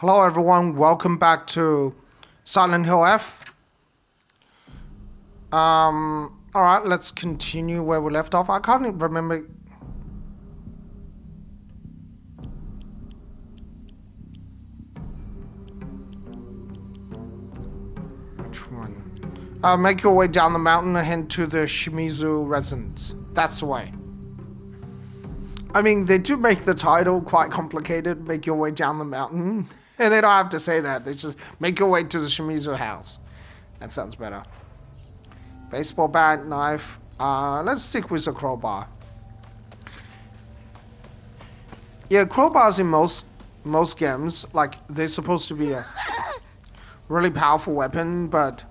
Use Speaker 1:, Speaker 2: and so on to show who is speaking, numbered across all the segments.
Speaker 1: Hello everyone, welcome back to Silent Hill F. Alright, let's continue where we left off. I can't even remember. Which one? Make your way down the mountain and head to the Shimizu residence. That's the way. I mean, they do make the title quite complicated, make your way down the mountain. And they don't have to say that, they just make your way to the Shimizu house. That sounds better. Baseball bat, knife. Let's stick with the crowbar. Yeah, crowbars in most games, like, they're supposed to be a really powerful weapon, but...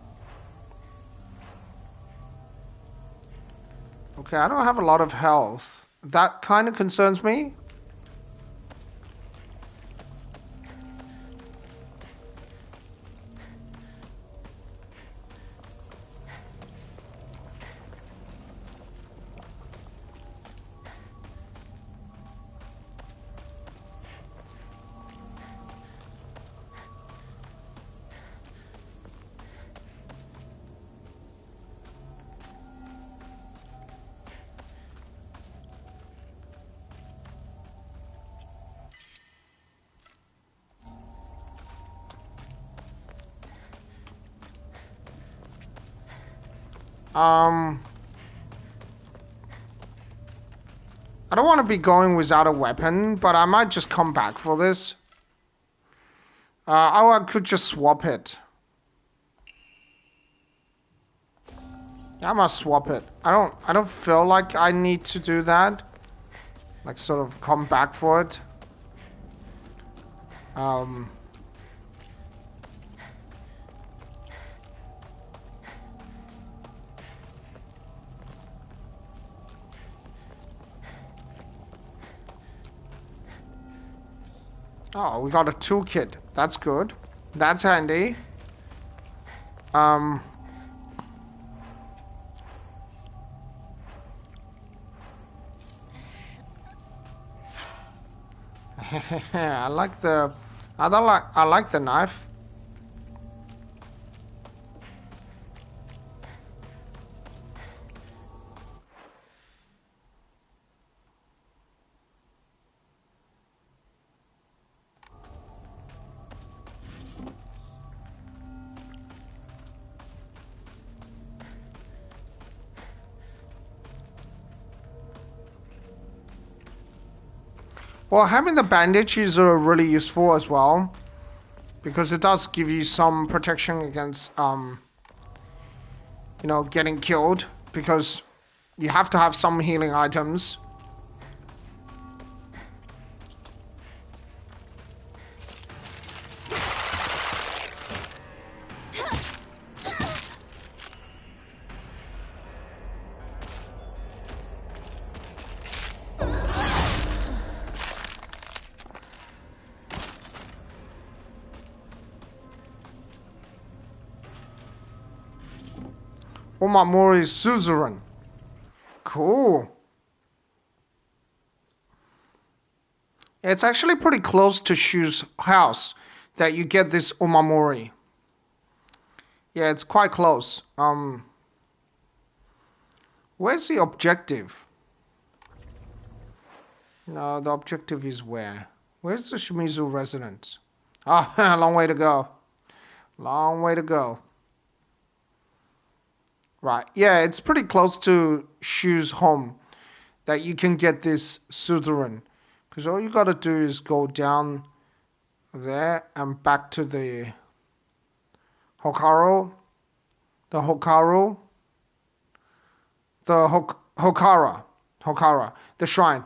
Speaker 1: Okay, I don't have a lot of health. That kind of concerns me. I don't want to be going without a weapon, but I might just come back for this. Oh, I could just swap it. I must swap it. I don't feel like I need to do that. Like, sort of come back for it. Oh, we got a toolkit. That's good. That's handy. I like the... I like the knife. Well, having the bandage is really useful as well, because it does give you some protection against, you know, getting killed, because you have to have some healing items. Omamori Suzerain. Cool. It's actually pretty close to Shu's house that you get this Omamori. Yeah, it's quite close. Where's the objective? No, the objective is where? Where's the Shimizu residence? Ah, a long way to go. Long way to go. Right, yeah, it's pretty close to Shu's home that you can get this Suzerain. Because all you gotta do is go down there and back to the Hokaro. The Hokaro. The Hokara. Hokara. The shrine.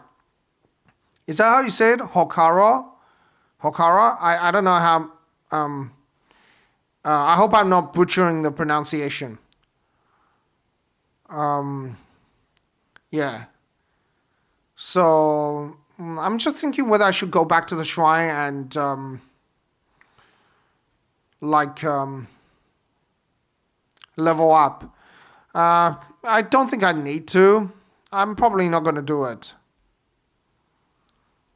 Speaker 1: Is that how you say it? Hokara? Hokara? I don't know how... I hope I'm not butchering the pronunciation. Yeah. So, I'm just thinking whether I should go back to the shrine and, level up. I don't think I need to. I'm probably not going to do it.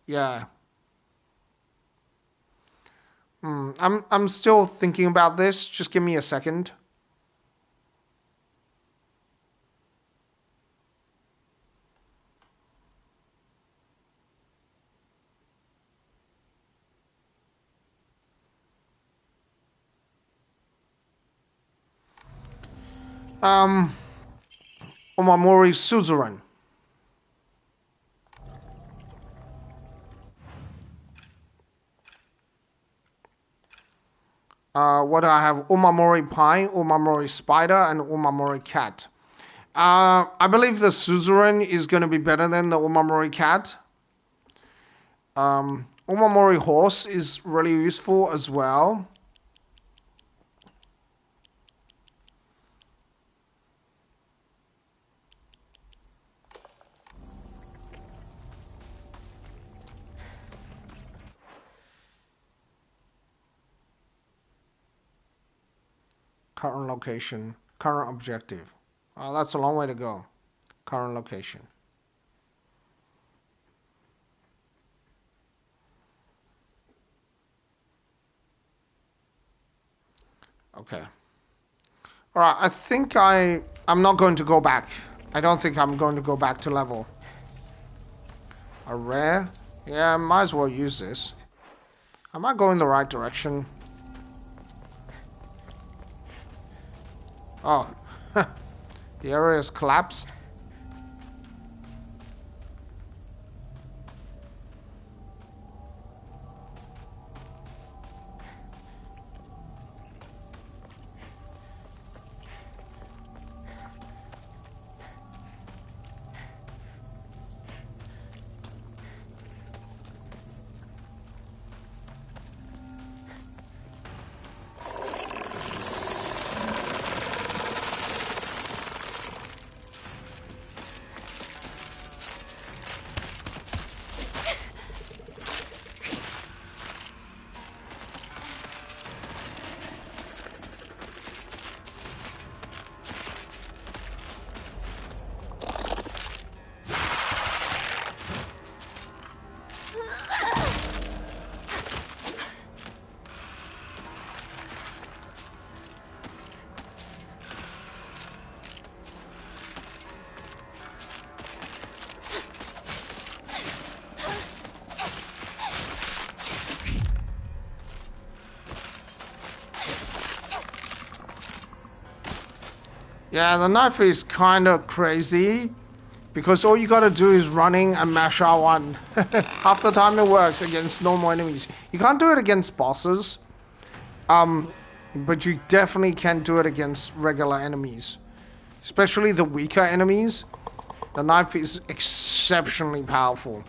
Speaker 1: Yeah. I'm still thinking about this. Just give me a second. Um, Omamori Suzerain. What do I have? Umamori Pie, Umamori Spider, and Umamori Cat. I believe the Suzerain is going to be better than the Umamori Cat. Umamori Horse is really useful as well. Current location, current objective. That's a long way to go. Current location. Okay. All right. I think I'm not going to go back. I don't think I'm going to go back to level. A rare? Yeah, I might as well use this. Am I going the right direction? Oh, the area has collapsed. Yeah, the knife is kind of crazy because all you gotta do is running and mash R1. Half the time it works against normal enemies. You can't do it against bosses, but you definitely can do it against regular enemies. Especially the weaker enemies. The knife is exceptionally powerful.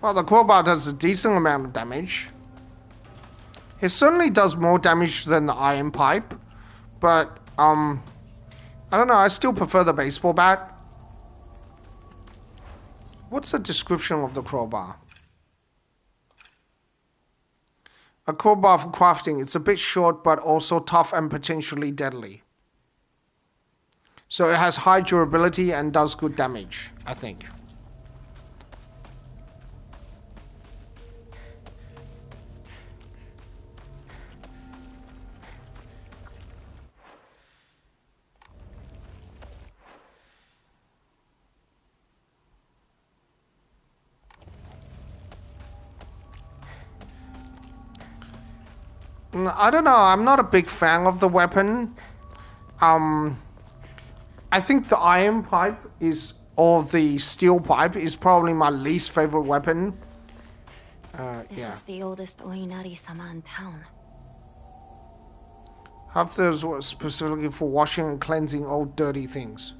Speaker 1: Well, the crowbar does a decent amount of damage. It certainly does more damage than the iron pipe, but I don't know, I still prefer the baseball bat. What's the description of the crowbar? A crowbar for crafting. It's a bit short, but also tough and potentially deadly. So it has high durability and does good damage, I think. I don't know. I'm not a big fan of the weapon. I think the iron pipe is, or the steel pipe is probably my least favorite weapon.
Speaker 2: This is the oldest Oinari-sama in town.
Speaker 1: Half those were specifically for washing and cleansing old dirty things.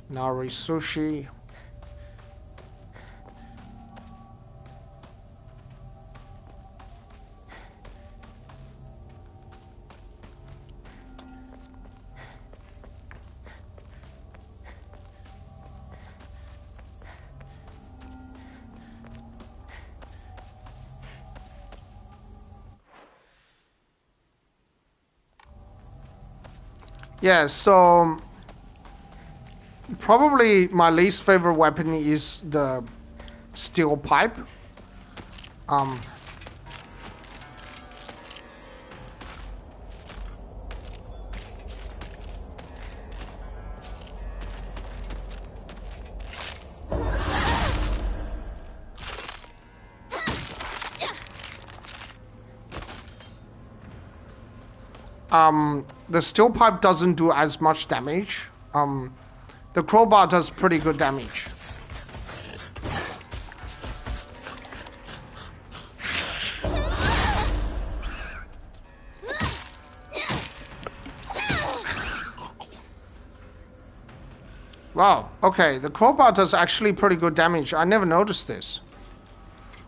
Speaker 1: Nari sushi. Yeah, so probably my least favorite weapon is the steel pipe. Um, the steel pipe doesn't do as much damage. The crowbar does pretty good damage. Wow, okay, the crowbar does actually pretty good damage. I never noticed this.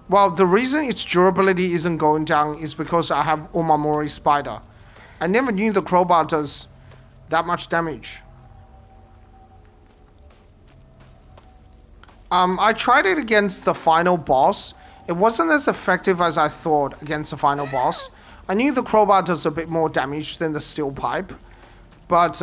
Speaker 1: Well, the reason its durability isn't going down is because I have Omamori Spider. I never knew the crowbar does that much damage. I tried it against the final boss. It wasn't as effective as I thought against the final boss. I knew the crowbar does a bit more damage than the steel pipe, but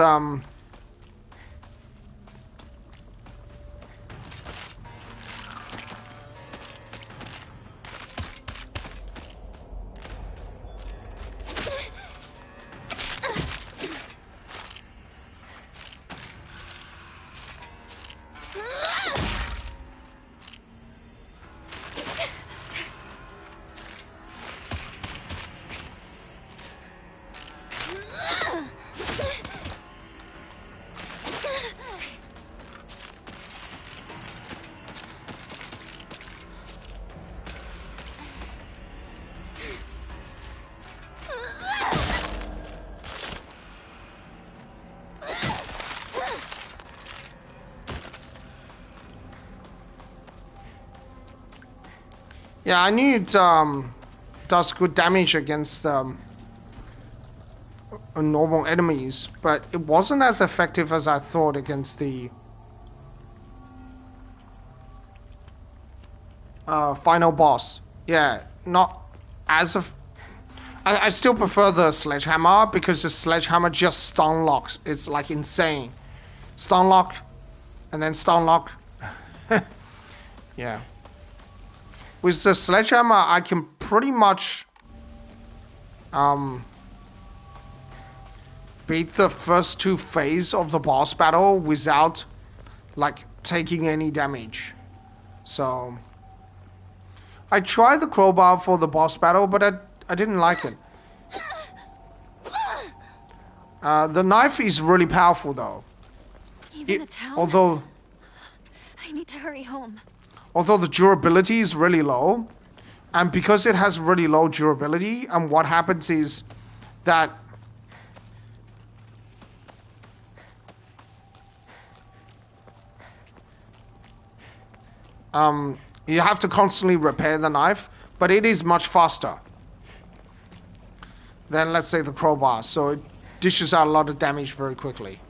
Speaker 1: yeah, I knew it does good damage against normal enemies, but it wasn't as effective as I thought against the final boss. Yeah, not as of. I still prefer the sledgehammer because the sledgehammer just stun locks. It's like insane. Stun lock, and then stun lock. Yeah. With the sledgehammer, I can pretty much beat the first two phases of the boss battle without like taking any damage. So I tried the crowbar for the boss battle, but I didn't like it. The knife is really powerful though.
Speaker 2: Even a town?
Speaker 1: Although
Speaker 2: I need to hurry home.
Speaker 1: Although the durability is really low, and because it has really low durability, and what happens is that you have to constantly repair the knife, but it is much faster than, let's say, the crowbar, so it dishes out a lot of damage very quickly.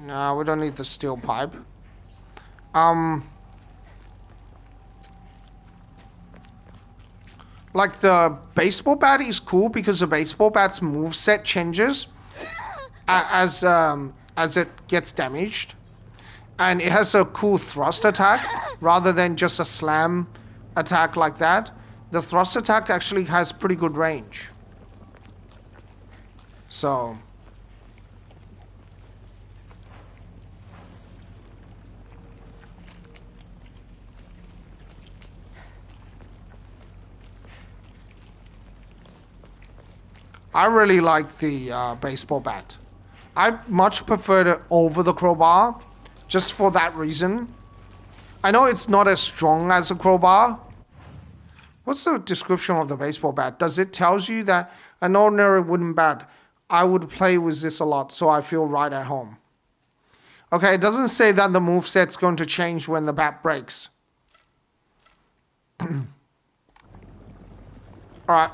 Speaker 1: No, we don't need the steel pipe. Like the baseball bat is cool because the baseball bat's moveset changes as it gets damaged, and it has a cool thrust attack rather than just a slam attack like that. The thrust attack actually has pretty good range. So I really like the baseball bat. I much prefer it over the crowbar just for that reason. I know it's not as strong as a crowbar. What's the description of the baseball bat? Does it tells you that an ordinary wooden bat, I would play with this a lot, so I feel right at home. Okay, it doesn't say that the moveset's going to change when the bat breaks. Alright.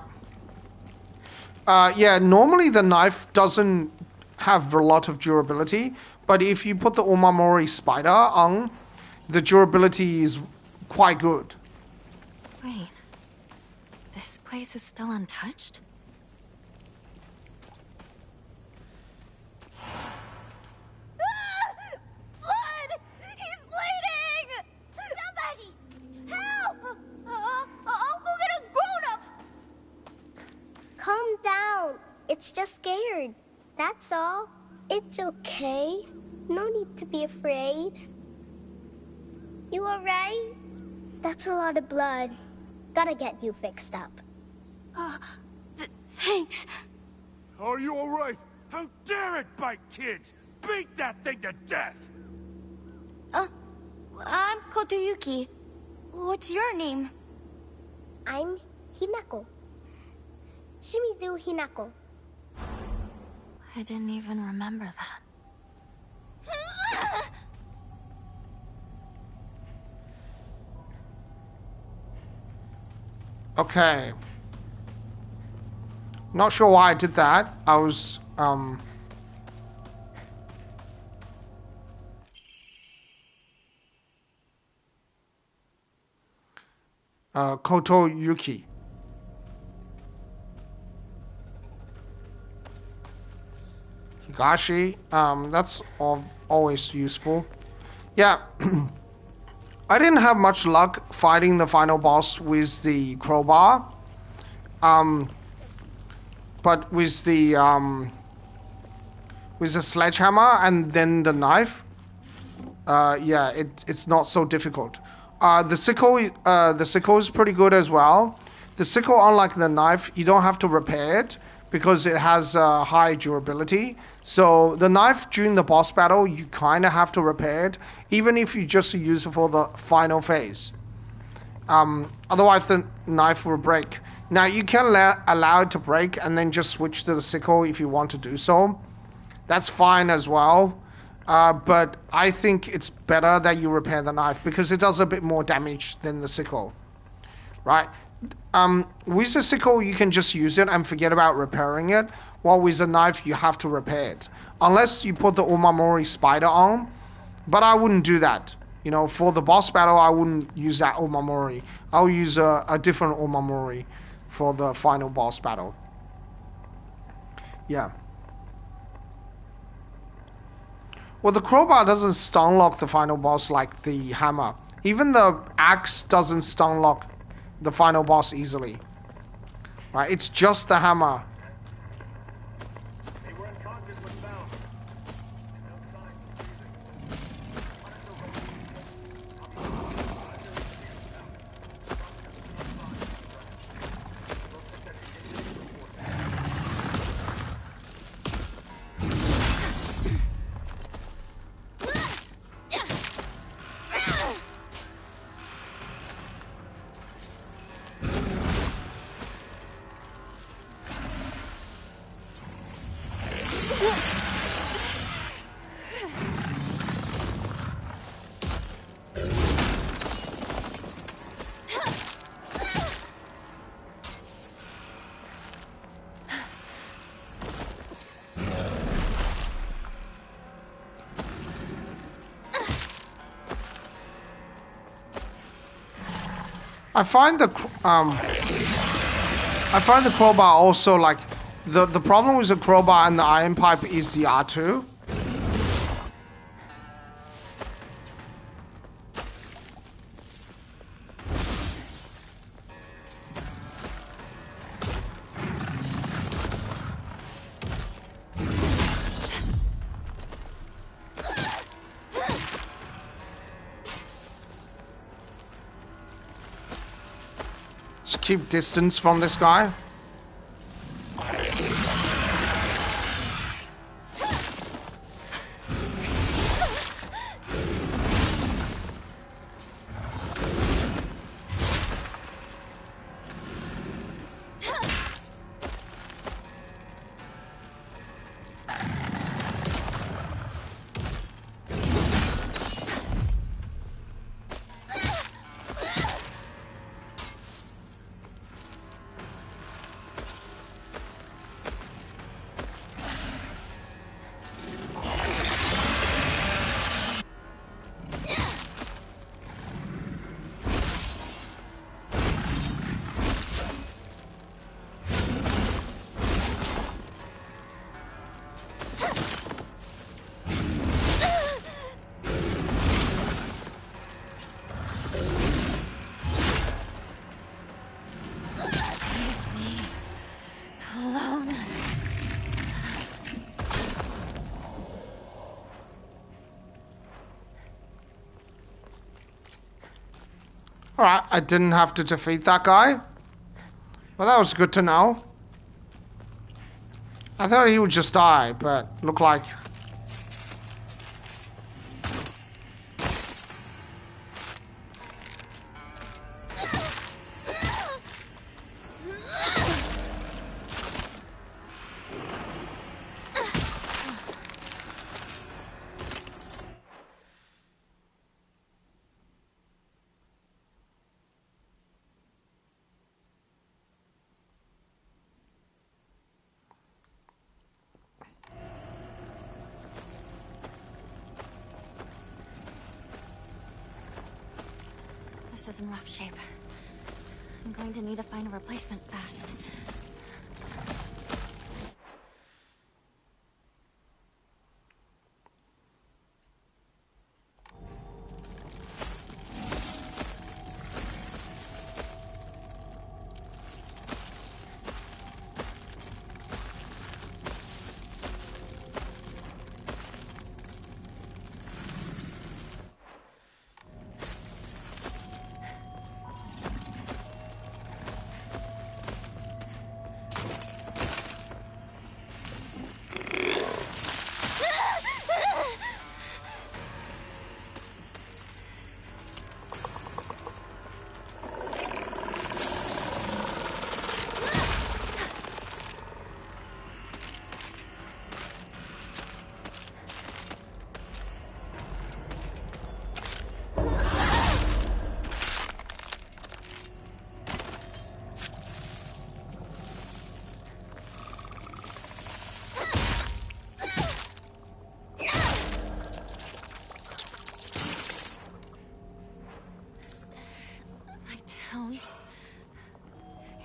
Speaker 1: Yeah, normally the knife doesn't have a lot of durability, but if you put the Omamori spider on, the durability is quite good.
Speaker 2: Wait. This place is still untouched?
Speaker 3: Blood! He's bleeding! Somebody! Help! I'll go get his grown-up!
Speaker 4: Calm down. It's just scared. That's all. It's okay. No need to be afraid. You alright? That's a lot of blood. Gotta get you fixed up.
Speaker 2: Thanks.
Speaker 5: Are you alright? How dare it bite kids? Beat that thing to death!
Speaker 3: I'm Kotoyuki. What's your name?
Speaker 4: I'm Hinako. Shimizu Hinako.
Speaker 2: I didn't even remember that.
Speaker 1: Okay. Not sure why I did that. I was, Kotoyuki. Higashi, that's always useful. Yeah. I didn't have much luck fighting the final boss with the crowbar. But with the sledgehammer and then the knife, yeah, it's not so difficult. The sickle is pretty good as well. The sickle, unlike the knife, you don't have to repair it because it has high durability. So the knife during the boss battle, you kind of have to repair it, even if you just use it for the final phase. Otherwise the knife will break. Now you can allow it to break and then just switch to the sickle if you want to do so. That's fine as well. But I think it's better that you repair the knife because it does a bit more damage than the sickle. Right? With the sickle you can just use it and forget about repairing it, while with a knife you have to repair it. Unless you put the Omamori spider on, but I wouldn't do that. You know, for the boss battle I wouldn't use that Omamori. I'll use a different Omamori for the final boss battle. Yeah. Well, the crowbar doesn't stun lock the final boss like the hammer. Even the axe doesn't stun lock the final boss easily. Right? It's just the hammer. I find the crowbar also, like, the problem with the crowbar and the iron pipe is the R2. Just keep distance from this guy. Alright, I didn't have to defeat that guy. Well, that was good to know. I thought he would just die, but looked like...
Speaker 2: This is in rough shape. I'm going to need to find a replacement fast.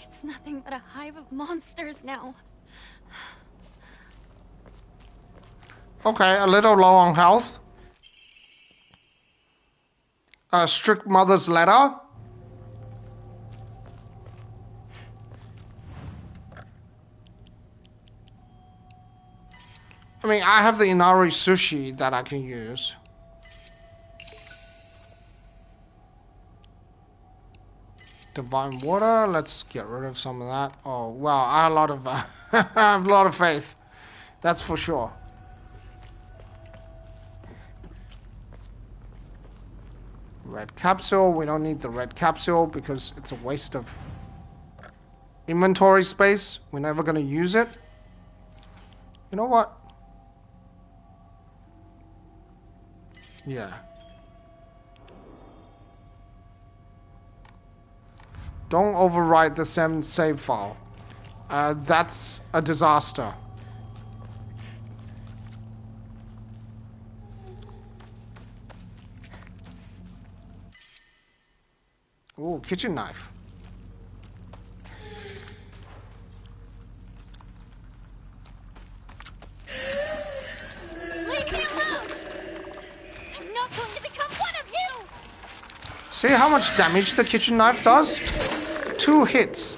Speaker 2: It's nothing but a hive of monsters now.
Speaker 1: Okay, a little low on health. A strict mother's letter. I mean, I have the Inari sushi that I can use. Divine water. Let's get rid of some of that. Oh well, I have a lot of I have a lot of faith. That's for sure. Red capsule. We don't need the red capsule because it's a waste of inventory space. We're never gonna use it. You know what? Yeah. Don't overwrite the save file. That's a disaster. Ooh, kitchen knife.
Speaker 2: Leave me alone! I'm not going to become one of you!
Speaker 1: See how much damage the kitchen knife does? 2 hits.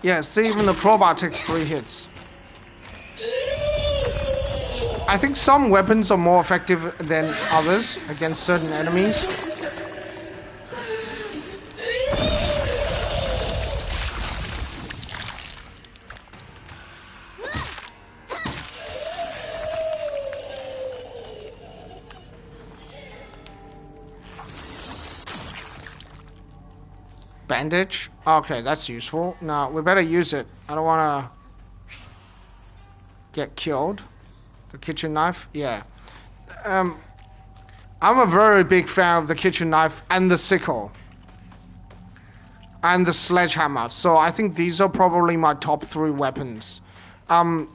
Speaker 1: Yeah, see, even the crowbar takes 3 hits. I think some weapons are more effective than others against certain enemies. bandage. Okay, that's useful. Now, we better use it. I don't want to get killed. The kitchen knife? Yeah. I'm a very big fan of the kitchen knife and the sickle. And the sledgehammer. So I think these are probably my top 3 weapons. I'm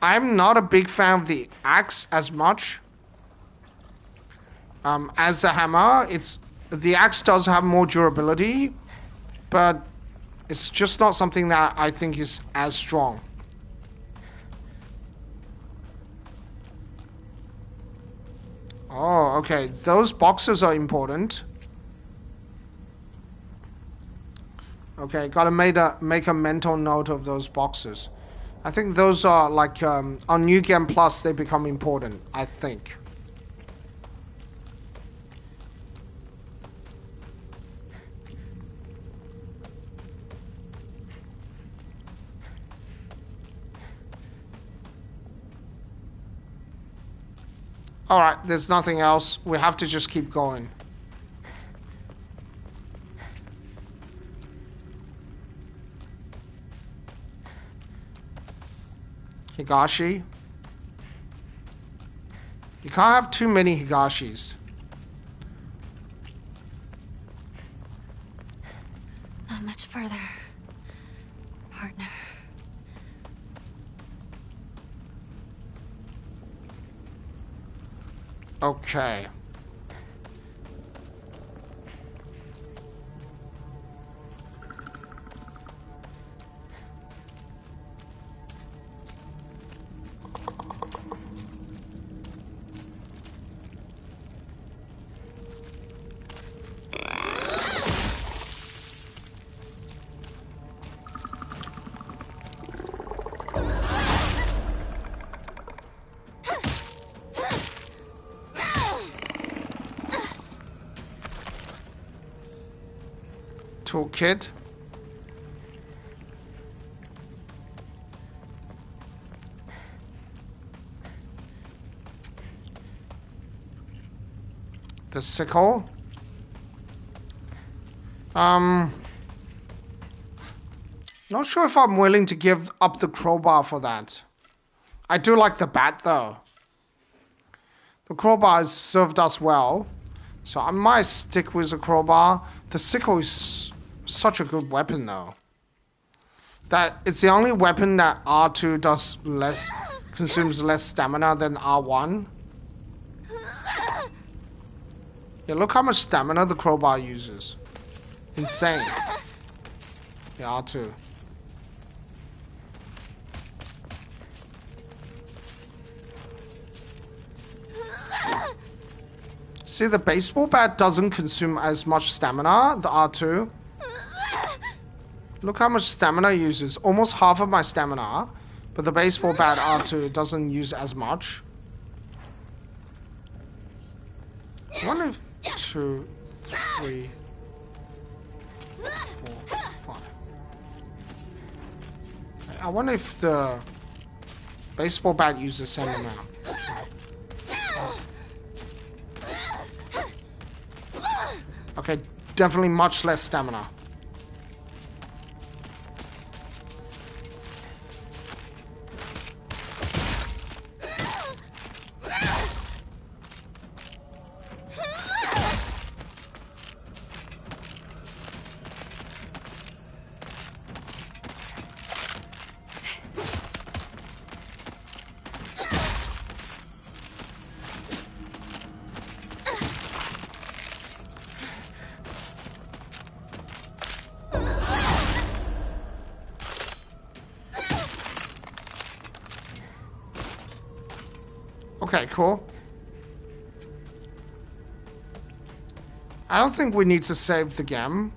Speaker 1: not a big fan of the axe as much. As the hammer, the axe does have more durability, but it's just not something that I think is as strong. Oh, okay. Those boxes are important. Okay, gotta make a mental note of those boxes. I think those are like, on New Game Plus, they become important, I think. Alright, there's nothing else. We have to just keep going. Higashi. You can't have too many Higashis.
Speaker 2: Not much further, partner.
Speaker 1: Okay. Toolkit. The sickle. Not sure if I'm willing to give up the crowbar for that. I do like the bat though. The crowbar has served us well, so I might stick with the crowbar. The sickle is such a good weapon though. That it's the only weapon that R2 does consumes less stamina than R1. Yeah, look how much stamina the crowbar uses. Insane. Yeah, R2. See, the baseball bat doesn't consume as much stamina, the R2. Look how much stamina it uses. Almost half of my stamina. But the baseball bat R2 doesn't use as much. 1, 2, 3, 4, 5. I wonder if the baseball bat uses the same amount. Okay, definitely much less stamina. Okay, cool. I don't think we need to save the game.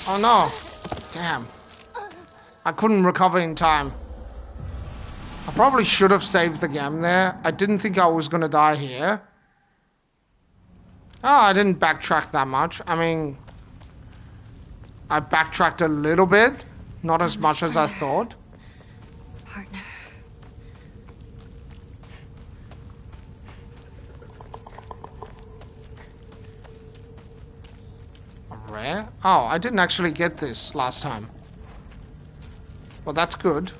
Speaker 1: Oh no! Damn. I couldn't recover in time. I probably should have saved the game there. I didn't think I was gonna die here. Oh, I didn't backtrack that much. I mean, I backtracked a little bit. Not as much as I thought.
Speaker 2: Partner.
Speaker 1: Rare? Oh, I didn't actually get this last time. Well, that's good.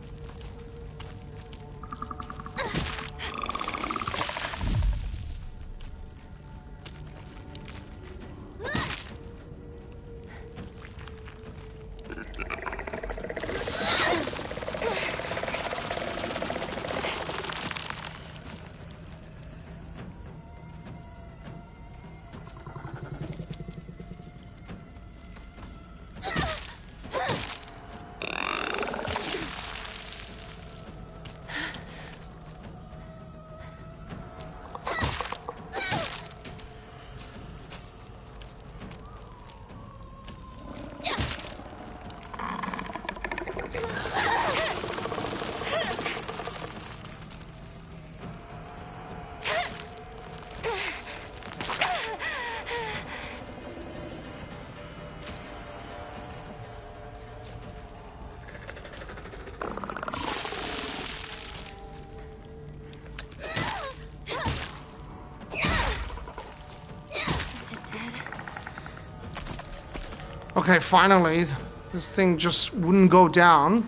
Speaker 1: Okay, finally, this thing just wouldn't go down.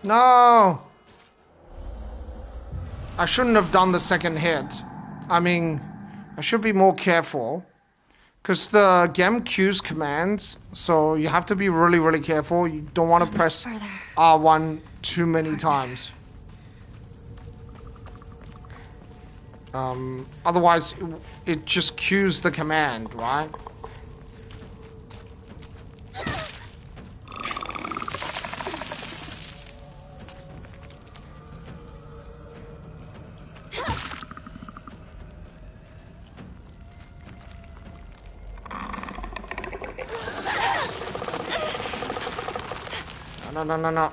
Speaker 1: No! I shouldn't have done the second hit. I mean, I should be more careful. Because the game queues commands, so you have to be really, really careful. You don't want to press R1 too many times. Otherwise, it just queues the command, right? No.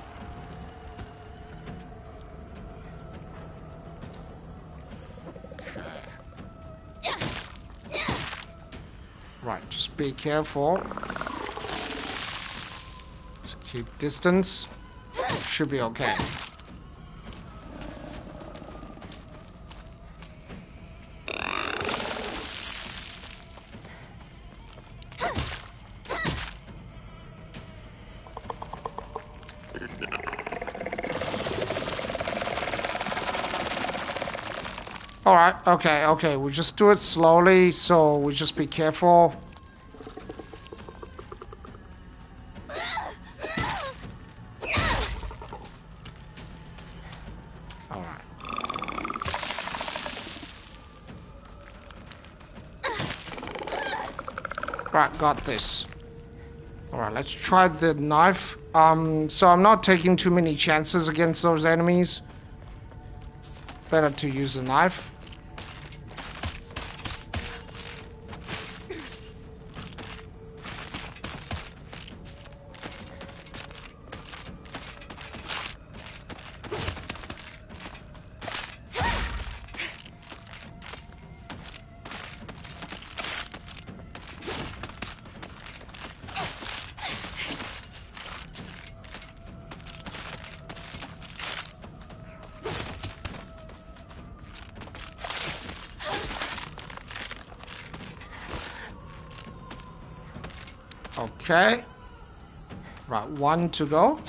Speaker 1: Right, just be careful. Just keep distance. Should be okay. Alright, okay, we'll just do it slowly, so we'll just be careful. Alright. Right, got this. Alright, let's try the knife. So I'm not taking too many chances against those enemies. Better to use the knife. Okay. Right, 1 to go.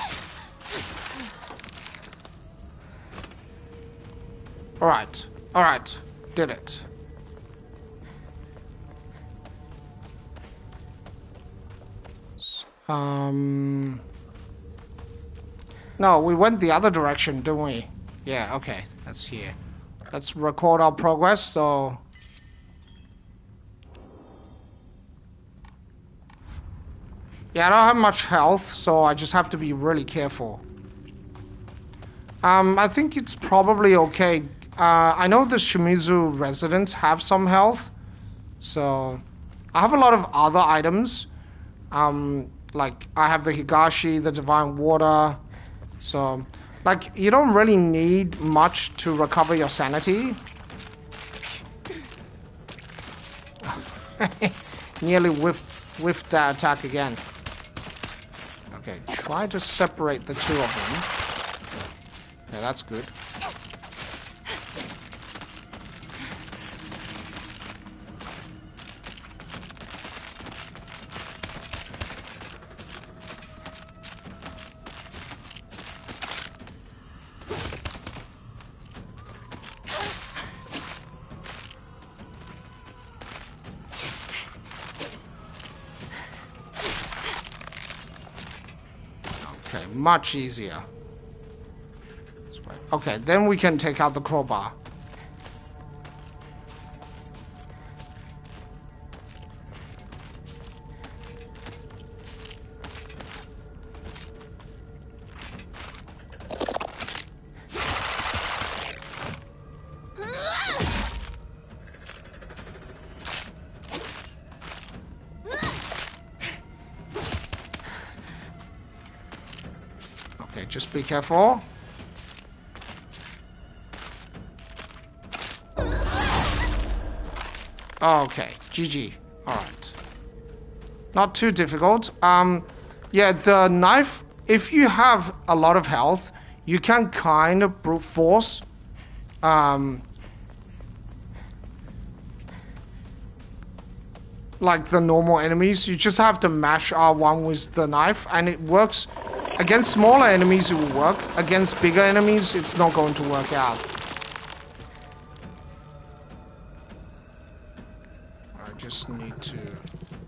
Speaker 1: Alright. Alright. Did it. No, we went the other direction, didn't we? Yeah, okay. That's here. Let's record our progress, so... Yeah, I don't have much health, so I just have to be really careful. I think it's probably okay. I know the Shimizu residents have some health, so... I have a lot of other items. Like, I have the Higashi, the Divine Water, so... Like, you don't really need much to recover your sanity. Nearly whiffed that attack again. Okay, try to separate the two of them. Yeah, that's good. Okay, much easier. Okay, then we can take out the crowbar. Okay, just be careful. Okay, GG. Alright. Not too difficult. Yeah, the knife, if you have a lot of health, you can kind of brute force. Like the normal enemies, you just have to mash R1 with the knife, and it works. Against smaller enemies, it will work. Against bigger enemies, it's not going to work out. Just need to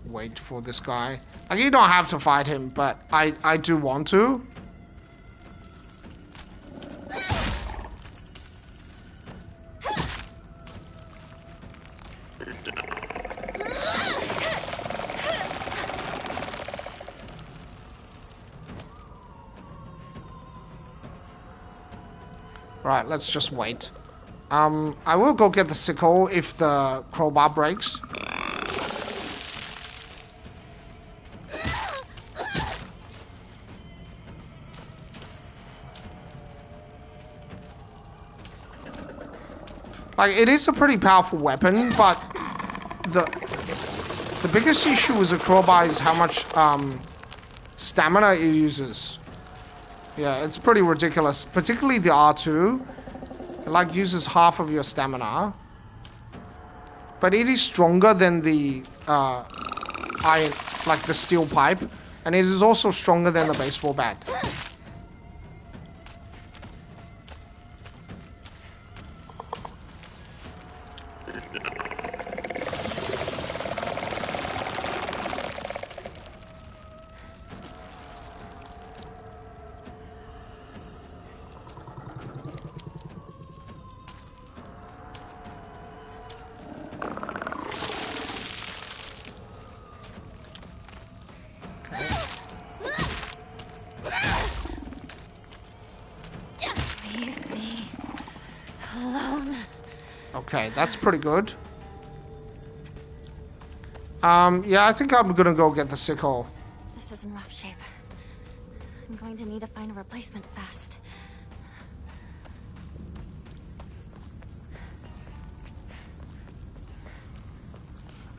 Speaker 1: wait for this guy. Like, you don't have to fight him, but I do want to. Right, let's just wait. I will go get the sickle if the crowbar breaks. Like, it is a pretty powerful weapon, but the biggest issue with a crowbar is how much stamina it uses. Yeah, it's pretty ridiculous. Particularly the R2. It, like, uses half of your stamina. But it is stronger than the iron, like the steel pipe. And it is also stronger than the baseball bat. Okay, that's pretty good. Yeah, I think I'm gonna go get the sickle.
Speaker 2: This is in rough shape. I'm going to need to find a replacement fast.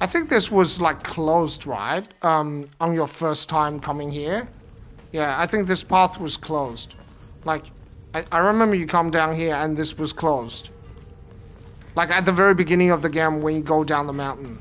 Speaker 1: I think this was like closed, right? On your first time coming here. Yeah, I think this path was closed. Like, I remember you come down here and this was closed. Like at the very beginning of the game when you go down the mountain.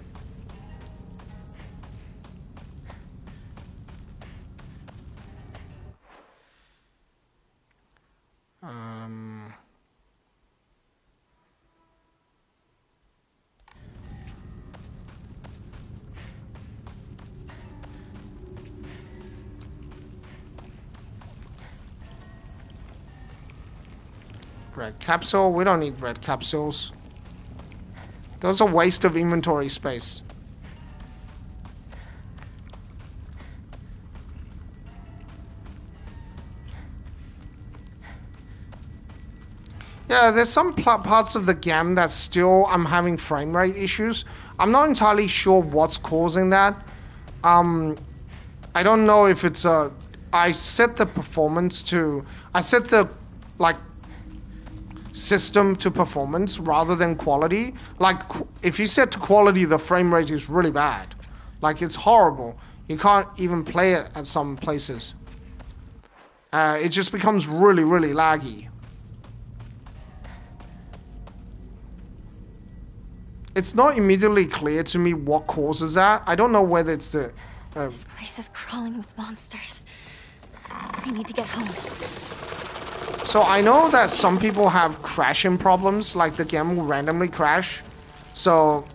Speaker 1: Red capsule. We don't need red capsules. Those are a waste of inventory space. Yeah, there's some parts of the game that still I'm having frame rate issues. I'm not entirely sure what's causing that. I don't know if it's a... I set the performance to... I set the, like, system to performance rather than quality. Like, if you set to quality, the frame rate is really bad. Like, it's horrible. You can't even play it at some places. It just becomes really, really laggy. It's not immediately clear to me what causes that. I don't know whether it's the...
Speaker 2: This place is crawling with monsters. I need to get home.
Speaker 1: So I know that some people have crashing problems, like the game will randomly crash. So...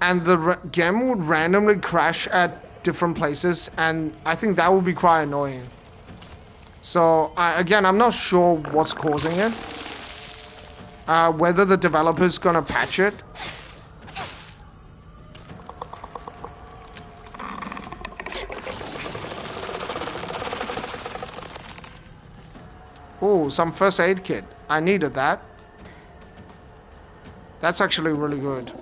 Speaker 1: And the game would randomly crash at different places, and I think that would be quite annoying. So, again, I'm not sure what's causing it. Whether the developer's gonna patch it. Ooh, some first aid kit. I needed that. That's actually really good.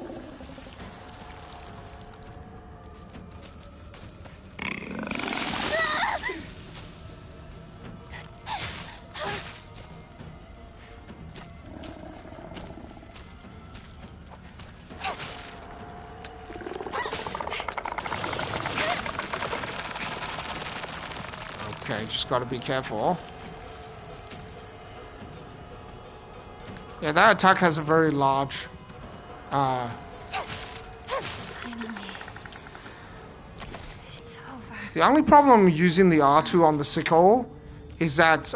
Speaker 1: Okay, just gotta be careful. Yeah, that attack has a very large...
Speaker 2: Finally. It's over.
Speaker 1: The only problem using the R2 on the sickle is that,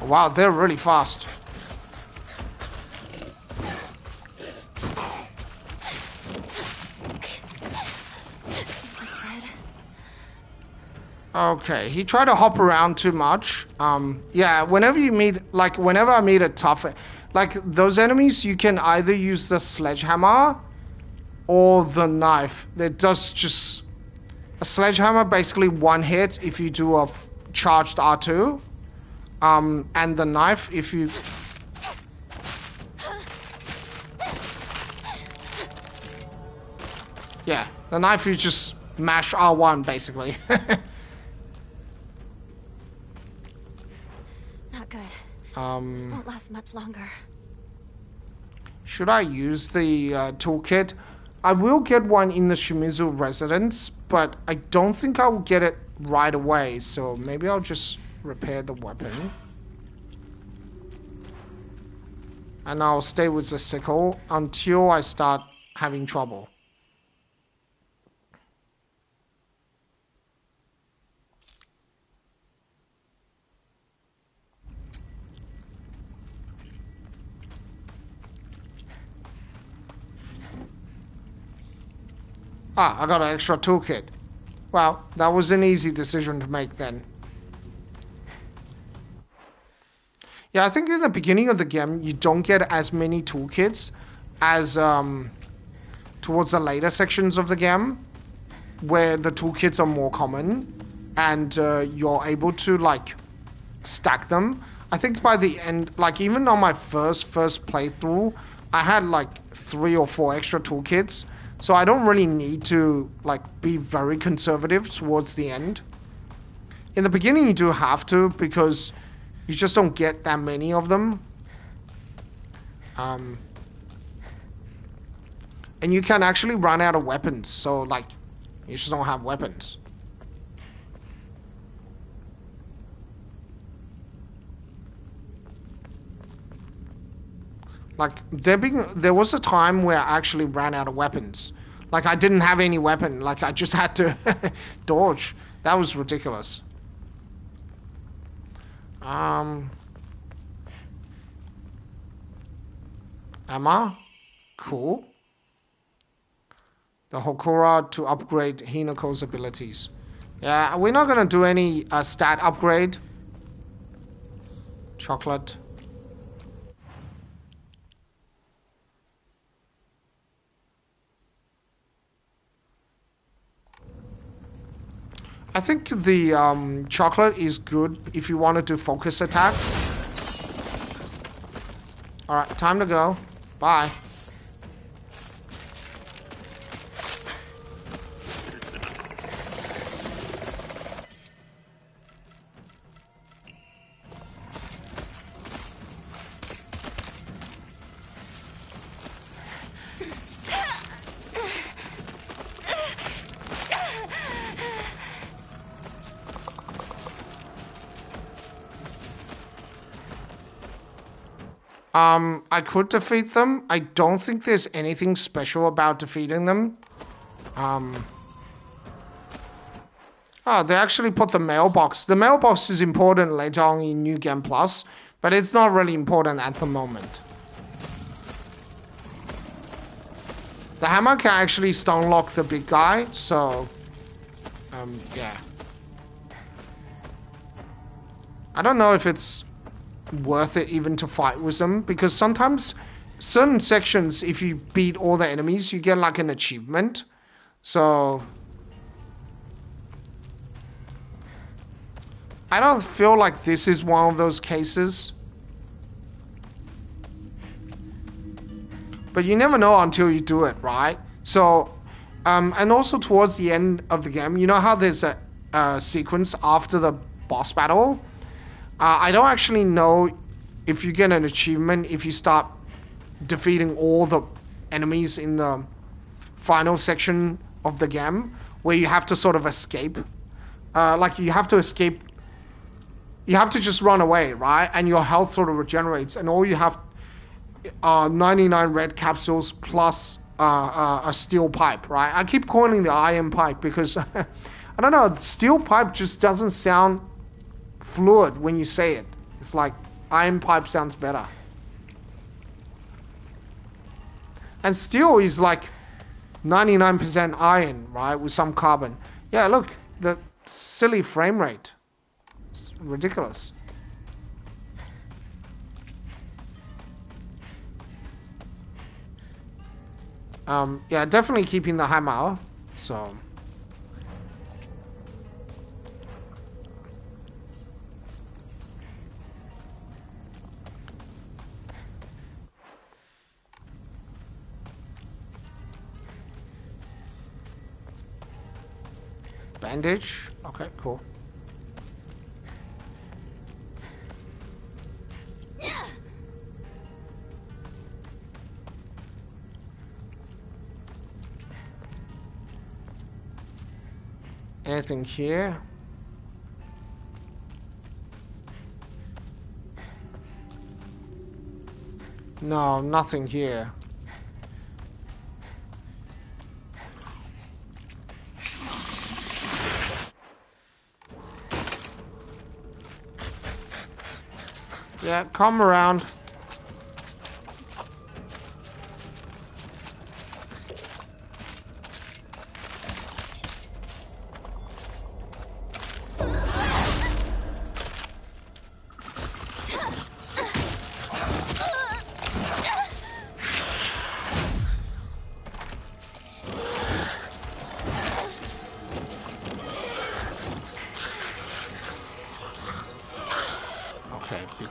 Speaker 1: wow, they're really fast. Okay, he tried to hop around too much. Yeah, whenever you meet, like, whenever I meet a tough, like, those enemies, you can either use the sledgehammer or the knife. That does just... A sledgehammer, basically one hit if you do a charged R2. And the knife, if you... Yeah, the knife you just mash R1, basically.
Speaker 2: Not good. This won't last much longer.
Speaker 1: Should I use the toolkit? I will get one in the Shimizu residence, but I don't think I will get it right away, so maybe I'll just repair the weapon. And I'll stay with the sickle until I start having trouble. Ah, I got an extra toolkit. Well, that was an easy decision to make then. Yeah, I think in the beginning of the game, you don't get as many toolkits as towards the later sections of the game, where the toolkits are more common, and you're able to, like, stack them. I think by the end, like, even on my first playthrough, I had, like, 3 or 4 extra toolkits, so I don't really need to, like, be very conservative towards the end. In the beginning, you do have to, because you just don't get that many of them. And you can actually run out of weapons, so, like, you just don't have weapons. Like, there was a time where I actually ran out of weapons. Like, I didn't have any weapon. Like, I just had to dodge. That was ridiculous. Emma? Cool. The Hokora to upgrade Hinako's abilities. Yeah, we're not gonna do any stat upgrade. Chocolate. I think the chocolate is good if you want to do focus attacks. Alright, time to go. Bye. I could defeat them. I don't think there's anything special about defeating them. Oh, they actually put the mailbox. The mailbox is important later on in New Game Plus, but it's not really important at the moment. The hammer can actually stun lock the big guy, so... yeah. I don't know if it's worth it even to fight with them, because sometimes certain sections, if you beat all the enemies, you get like an achievement. So I don't feel like this is one of those cases, but you never know until you do it, right? So and also towards the end of the game, you know how there's a sequence after the boss battle? I don't actually know if you get an achievement if you start defeating all the enemies in the final section of the game, where you have to sort of escape. Like, you have to escape. You have to just run away, right? And your health sort of regenerates, and all you have 99 red capsules plus a steel pipe, right? I keep calling the iron pipe because I don't know, steel pipe just doesn't sound fluid when you say it. It's like iron pipe sounds better. And steel is like 99% iron, right, with some carbon. Yeah, look, the silly frame rate. It's ridiculous. Yeah, definitely keeping the hammer, so... Bandage. Okay, cool. Anything here? No, nothing here. Yeah, come around.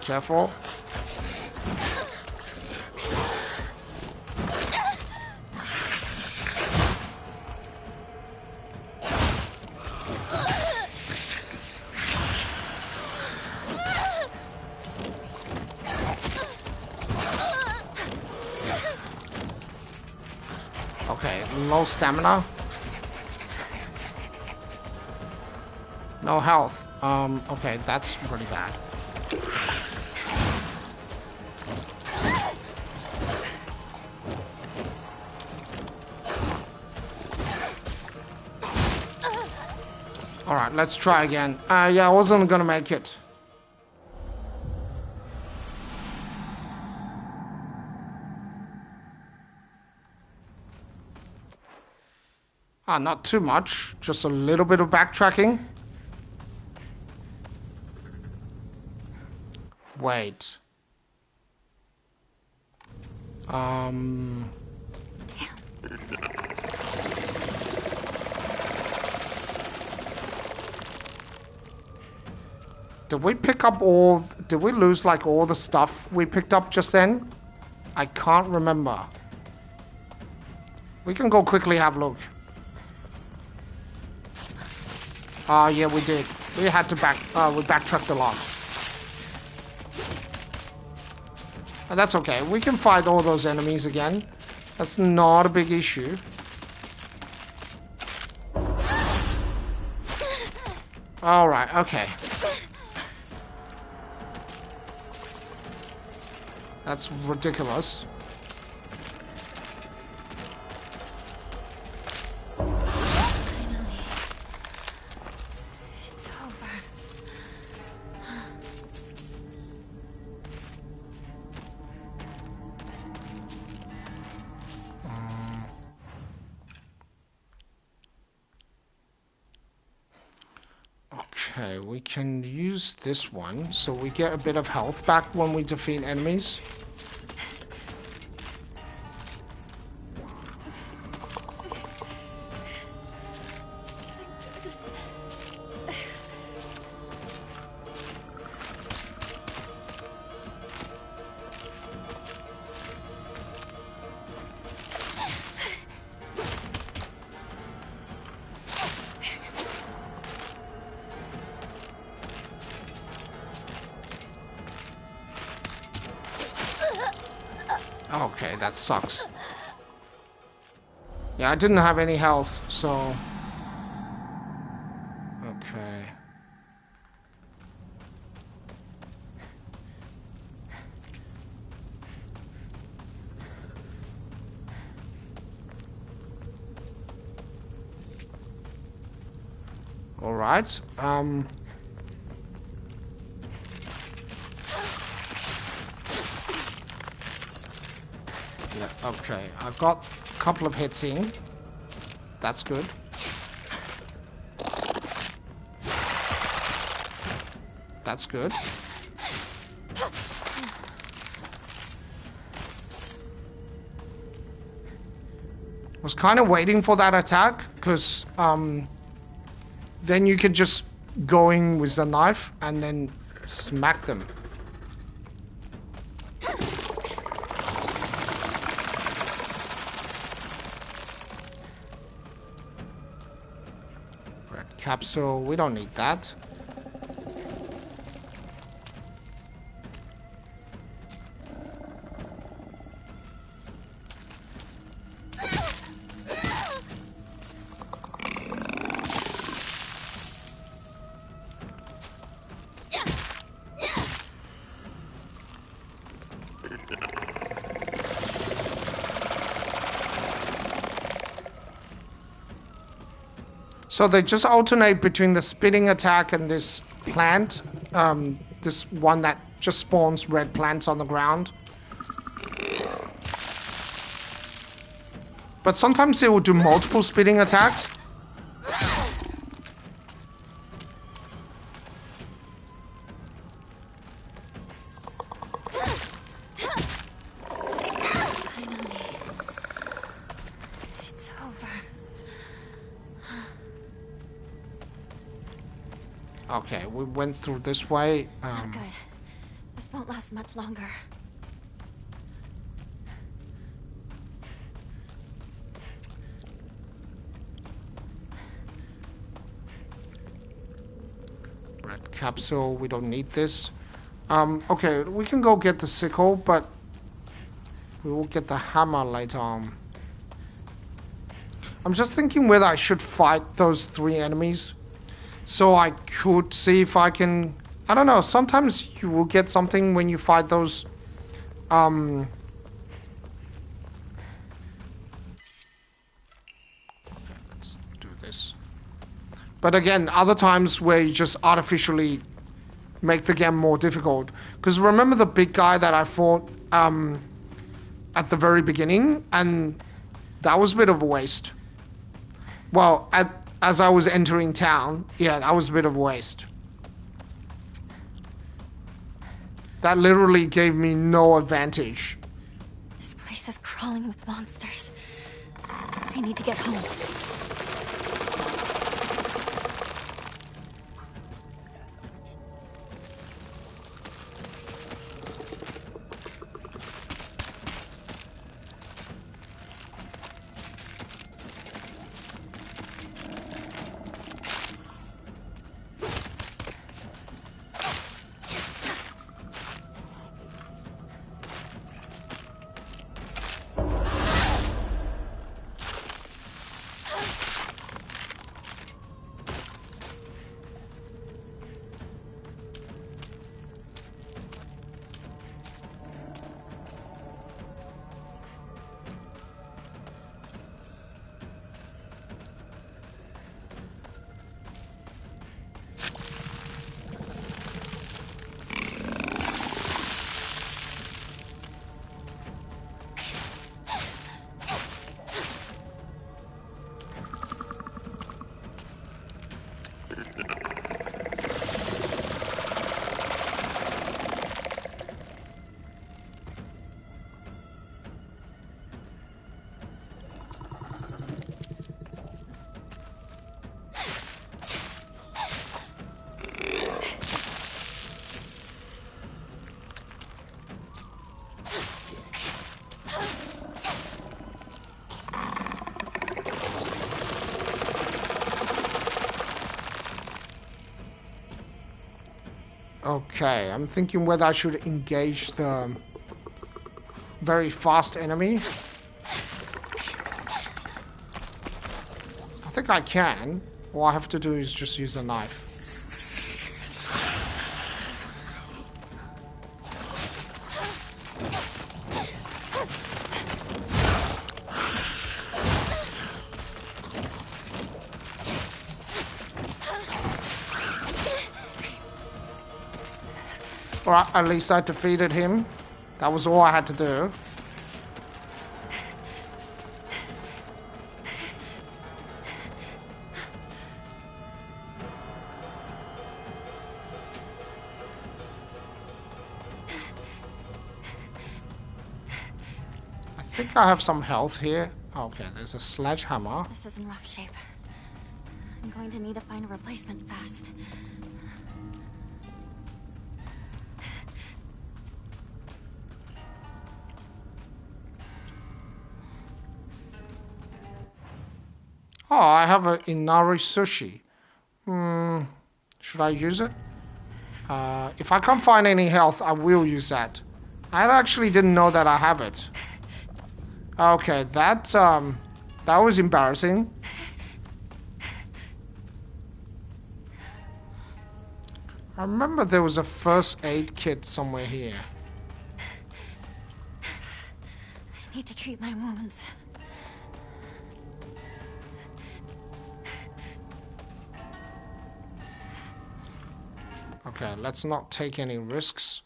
Speaker 1: Careful. Okay, low stamina. No health. Okay, that's pretty bad. Alright, let's try again. Yeah, I wasn't gonna make it. Not too much. Just a little bit of backtracking. Wait.
Speaker 2: Damn.
Speaker 1: Did we pick up all... Did we lose, like, all the stuff we picked up just then? I can't remember. We can go quickly have a look. Yeah, we did. We had to we backtracked a lot. That's okay. We can fight all those enemies again. That's not a big issue. Alright, okay. That's ridiculous.
Speaker 2: Finally. It's over.
Speaker 1: Okay, we can use this one so we get a bit of health back when we defeat enemies. Okay, that sucks. Yeah, I didn't have any health, so... Okay. Alright, yeah, okay, I've got a couple of hits in. That's good. That's good. Was kind of waiting for that attack, because then you can just go in with the knife and then smack them. Red capsule, we don't need that. So they just alternate between the spitting attack and this plant, this one that just spawns red plants on the ground. But sometimes they will do multiple spitting attacks. Okay, we went through this way.
Speaker 2: Not good. This won't won't last much longer.
Speaker 1: Red capsule, we don't need this. Okay, we can go get the sickle, but we will get the hammer later on. I'm just thinking whether I should fight those 3 enemies, so I could see if I can... I don't know, sometimes you will get something when you fight those... Let's do this. But again, other times where you just artificially make the game more difficult. Because remember the big guy that I fought at the very beginning? And that was a bit of a waste. Well, as I was entering town, yeah, that was a bit of a waste. That literally gave me no advantage.
Speaker 2: This place is crawling with monsters. I need to get home.
Speaker 1: Okay, I'm thinking whether I should engage the very fast enemy. I think I can. All I have to do is just use a knife. Alright, at least I defeated him. That was all I had to do. I think I have some health here. Okay, there's a sledgehammer.
Speaker 2: This is in rough shape. I'm going to need to find a replacement fast.
Speaker 1: Oh, I have a Inari sushi. Should I use it? If I can't find any health, I will use that. I actually didn't know that I have it. Okay, that was embarrassing. I remember there was a first aid kit somewhere here.
Speaker 2: I need to treat my wounds.
Speaker 1: Okay, let's not take any risks.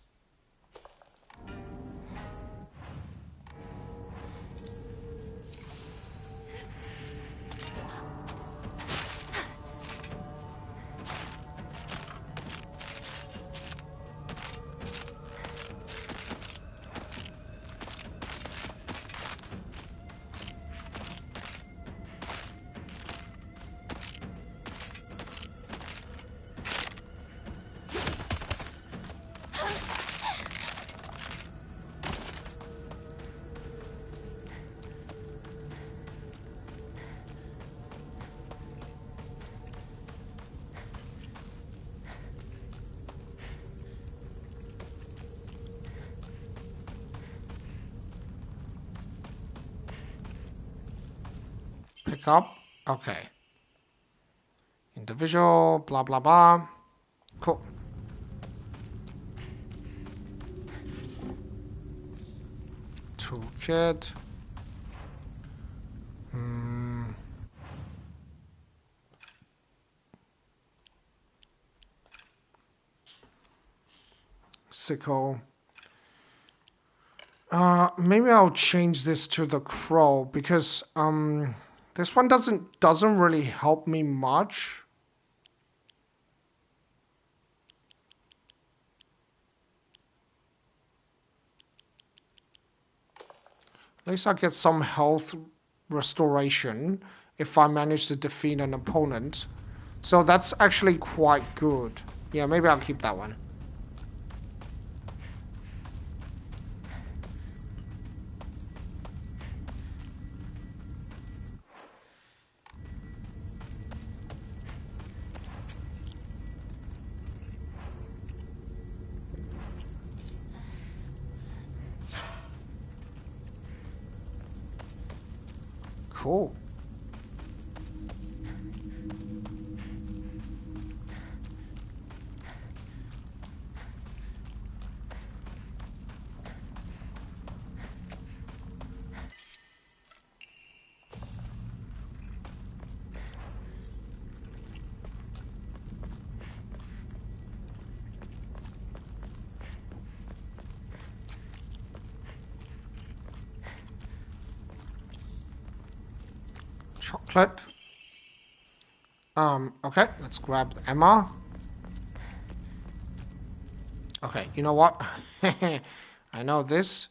Speaker 1: Back up. Okay. Individual, blah, blah, blah. Cool. Toolkit. Sickle. Maybe I'll change this to the crow because this one doesn't really help me much. At least I get some health restoration if I manage to defeat an opponent. So that's actually quite good. Yeah, maybe I'll keep that one. Cool. Chocolate. Okay, let's grab Emma. Okay, you know what? I know this.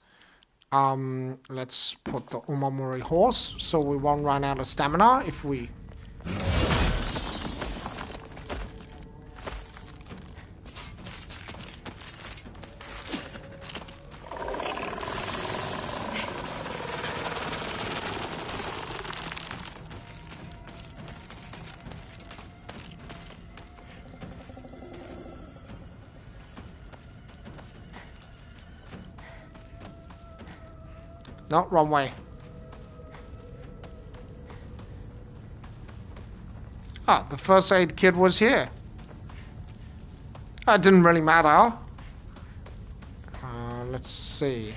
Speaker 1: Let's put the Umamori horse so we won't run out of stamina if we... No, wrong way. Ah, the first aid kit was here. That didn't really matter. Let's see.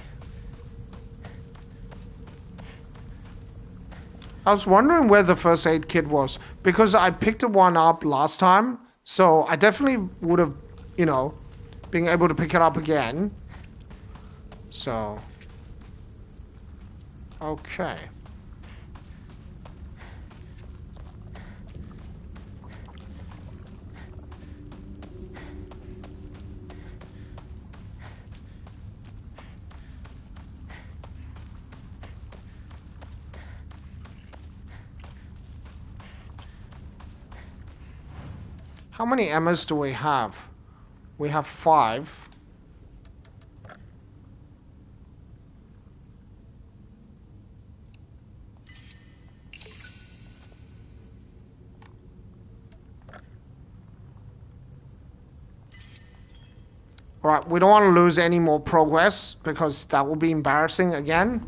Speaker 1: I was wondering where the first aid kit was because I picked one up last time, so I definitely would have, you know, been able to pick it up again. So... Okay. How many Emmas do we have? We have 5. Alright, we don't want to lose any more progress because that will be embarrassing again.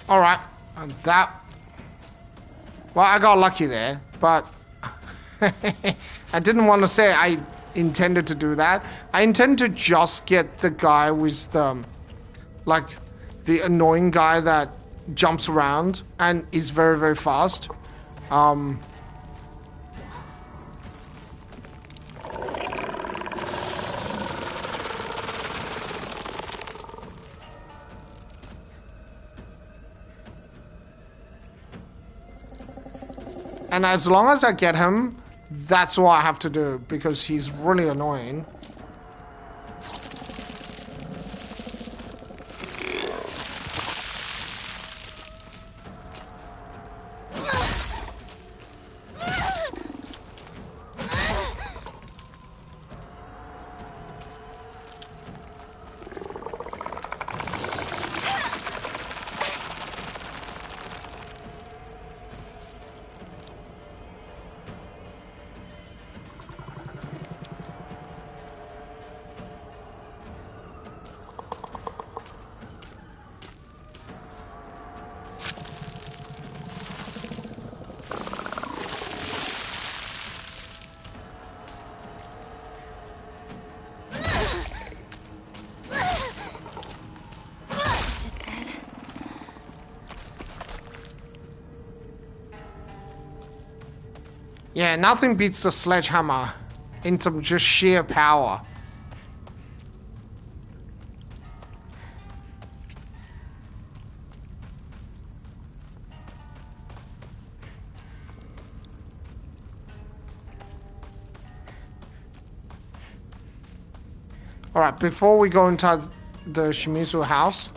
Speaker 1: Alright, and that... Well, I got lucky there, but... I didn't want to say I intended to do that. I intend to just get the guy with the... Like, the annoying guy that jumps around and is very, very fast. And as long as I get him, that's all I have to do, because he's really annoying.
Speaker 2: Is it dead?
Speaker 1: Yeah, nothing beats the sledgehammer into just sheer power. Alright, before we go into the Shimizu house.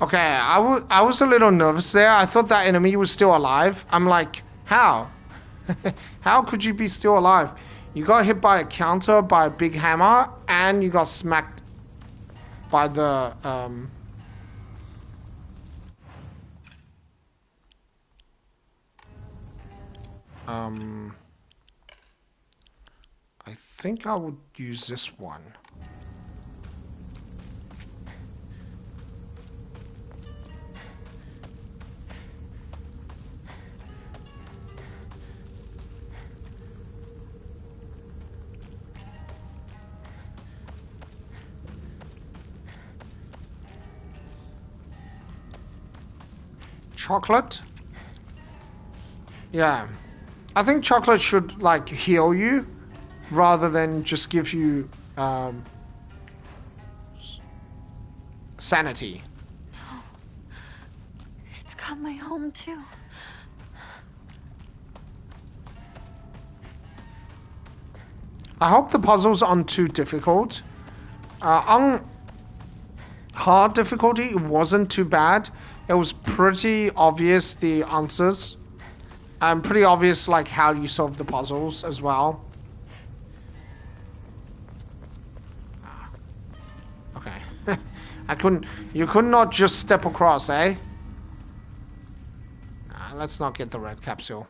Speaker 1: Okay, I was a little nervous there. I thought that enemy was still alive. I'm like, how? How could you be still alive? You got hit by a counter, by a big hammer, and you got smacked by the, I think I would use this one. Chocolate? Yeah. I think chocolate should, like, heal you rather than just give you, sanity.
Speaker 2: No. It's got my home, too.
Speaker 1: I hope the puzzles aren't too difficult. On hard difficulty, it wasn't too bad. It was pretty obvious, the answers. Pretty obvious, like, how you solve the puzzles as well. Okay. You could not just step across, eh? Let's not get the red capsule.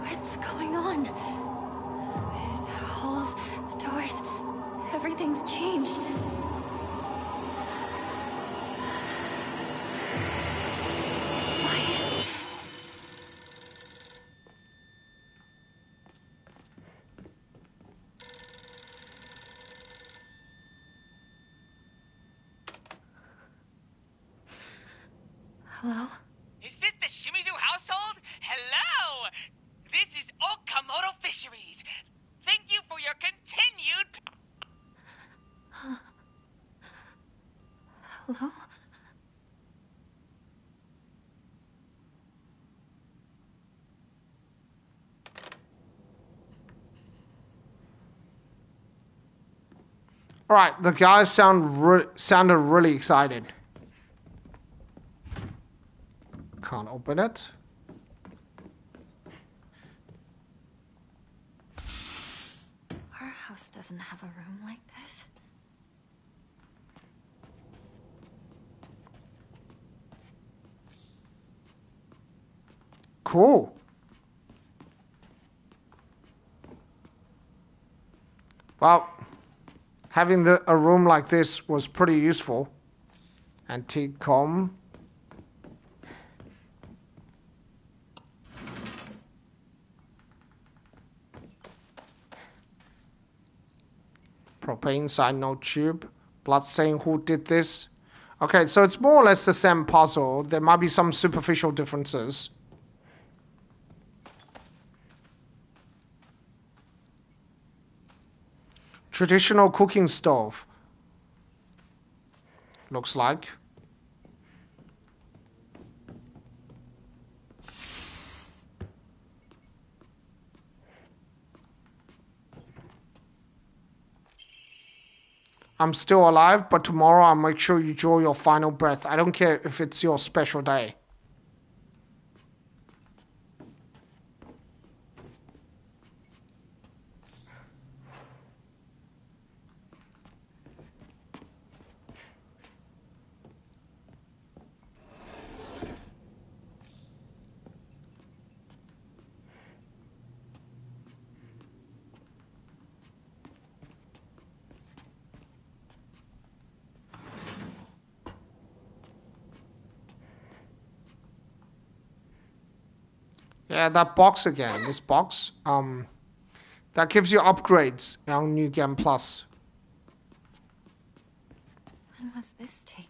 Speaker 2: What's going on? The holes, the doors, everything's changed. Why is... Hello?
Speaker 6: Is this the Shimizu household? Hello! This is Okamoto Fisheries. Thank you for your continued...
Speaker 2: Hello?
Speaker 1: All right, the guys sounded really excited. Can't open it.
Speaker 2: Our house doesn't have a room like this.
Speaker 1: Cool. Well, having a room like this was pretty useful. Antique comb. Propane side, no tube. Bloodstain, who did this? Okay, so it's more or less the same puzzle. There might be some superficial differences. Traditional cooking stove. Looks like. I'm still alive, but tomorrow I'll make sure you draw your final breath. I don't care if it's your special day. Yeah, that box again. This box, that gives you upgrades on New Game Plus.
Speaker 2: When was this taken?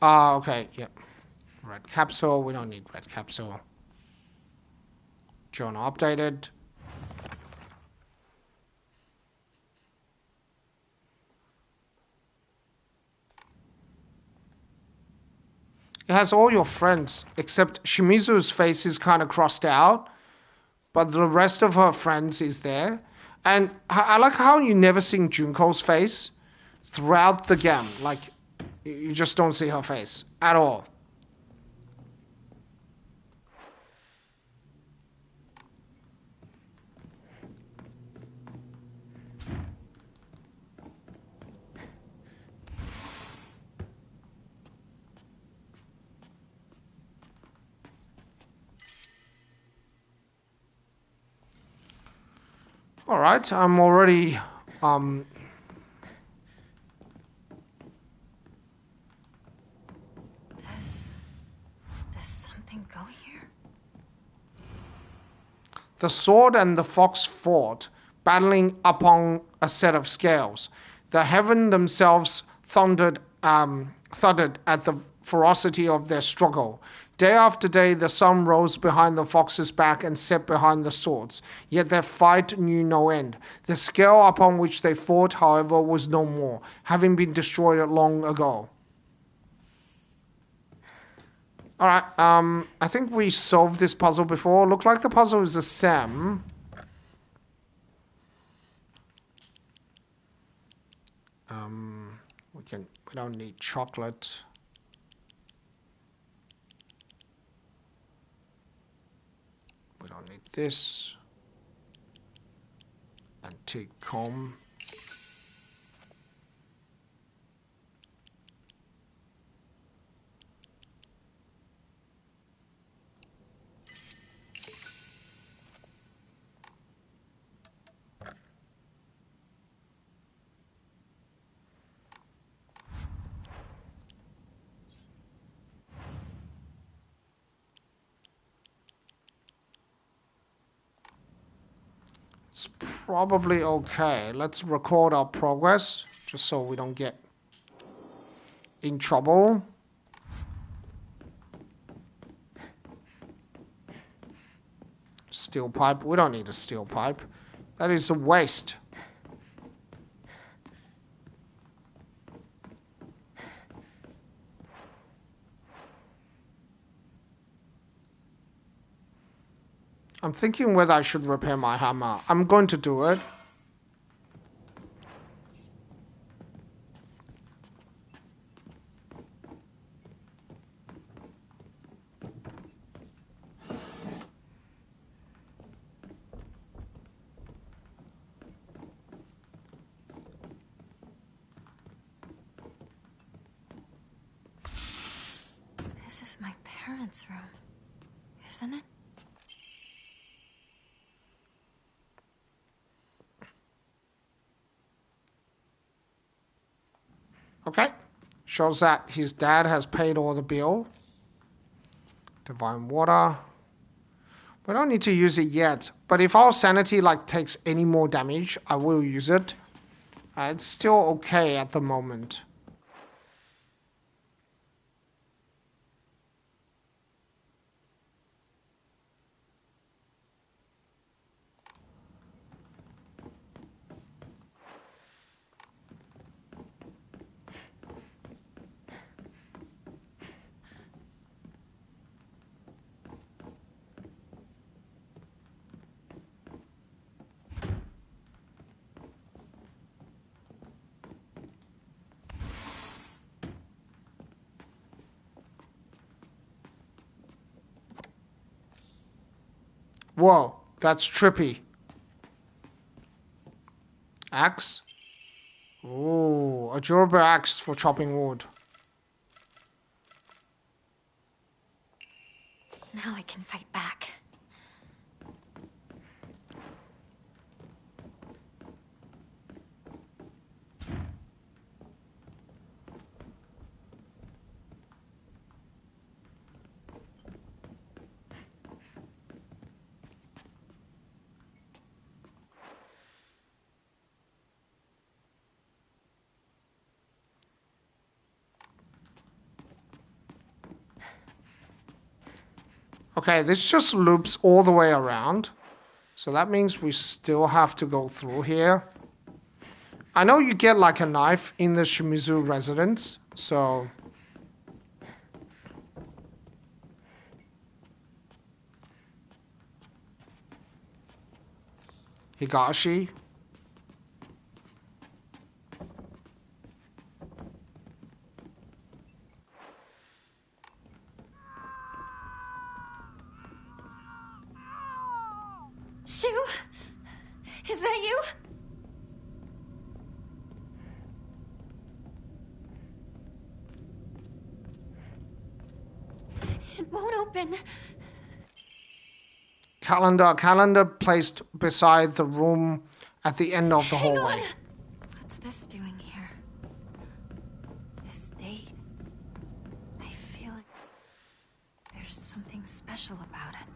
Speaker 1: Okay, yep. Red capsule, we don't need red capsule. Journal updated. It has all your friends, except Shimizu's face is kind of crossed out, but the rest of her friends is there. And I like how you never seen Junko's face throughout the game. Like, you just don't see her face at all. All right, I'm already
Speaker 2: Does something go here?
Speaker 1: The sword and the fox fought, battling upon a set of scales. The heaven themselves thudded at the ferocity of their struggle. Day after day the sun rose behind the fox's back and set behind the swords, yet their fight knew no end. The scale upon which they fought, however, was no more, having been destroyed long ago. Alright, I think we solved this puzzle before. Look like the puzzle is the same. We don't need chocolate. We don't need this. Antique comb. It's probably okay. Let's record our progress, just so we don't get in trouble. Steel pipe. We don't need a steel pipe. That is a waste. I'm thinking whether I should repair my hammer. I'm going to do it.
Speaker 2: This is my parents' room, isn't it?
Speaker 1: Okay. Shows that his dad has paid all the bill. Divine water. We don't need to use it yet, but if our sanity like takes any more damage, I will use it. It's still okay at the moment. Whoa, that's trippy. Axe? Ooh, a durable axe for chopping wood.
Speaker 2: Now I can fight back.
Speaker 1: Okay, this just loops all the way around. So that means we still have to go through here. I know you get like a knife in the Shimizu residence, so... Higashi.
Speaker 2: Shu? Is that you? It won't open.
Speaker 1: Calendar placed beside the room at the end of the
Speaker 2: Hang
Speaker 1: hallway.
Speaker 2: on. What's this doing here? This date. I feel like there's something special about it.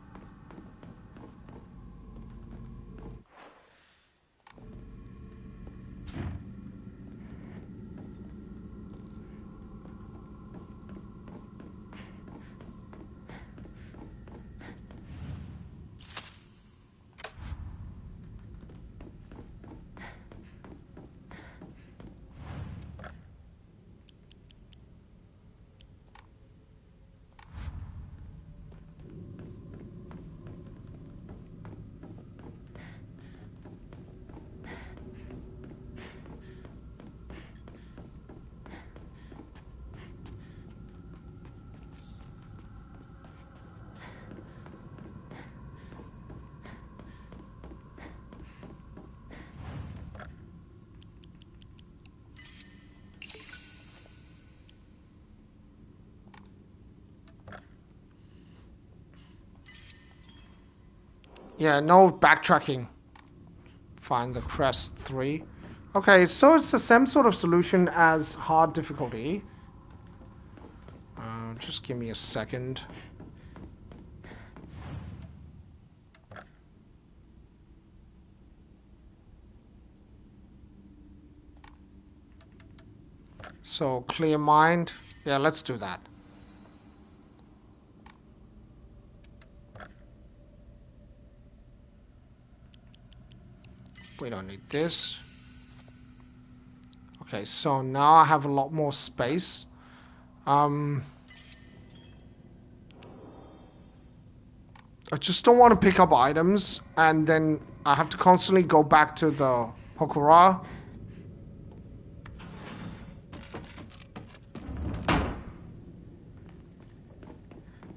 Speaker 1: Yeah, no backtracking. Find the crest 3. Okay, so it's the same sort of solution as hard difficulty. Just give me a second. So, clear mind. Yeah, let's do that. We don't need this. Okay, so now I have a lot more space. I just don't want to pick up items and then I have to constantly go back to the Hokura.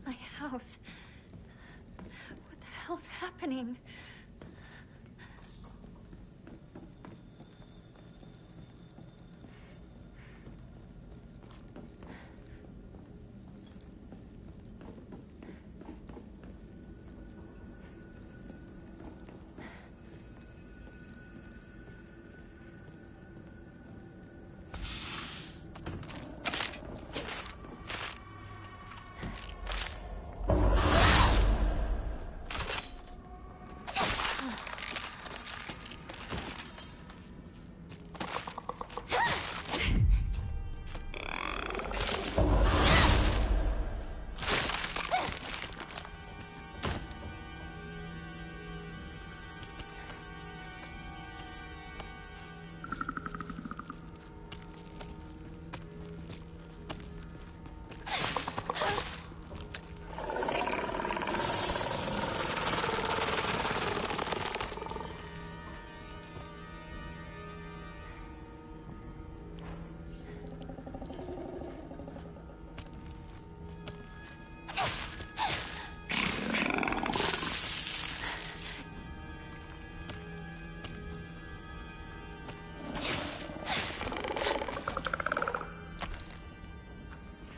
Speaker 2: My house. What the hell's happening?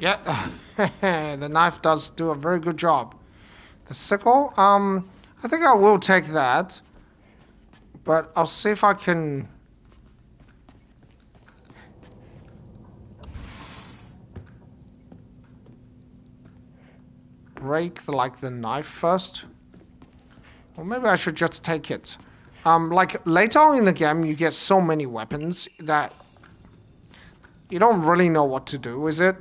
Speaker 1: Yeah, the knife does do a very good job. The sickle, I think I will take that, but I'll see if I can. Break the knife first. Or maybe I should just take it. Like later on in the game, you get so many weapons that you don't really know what to do with it.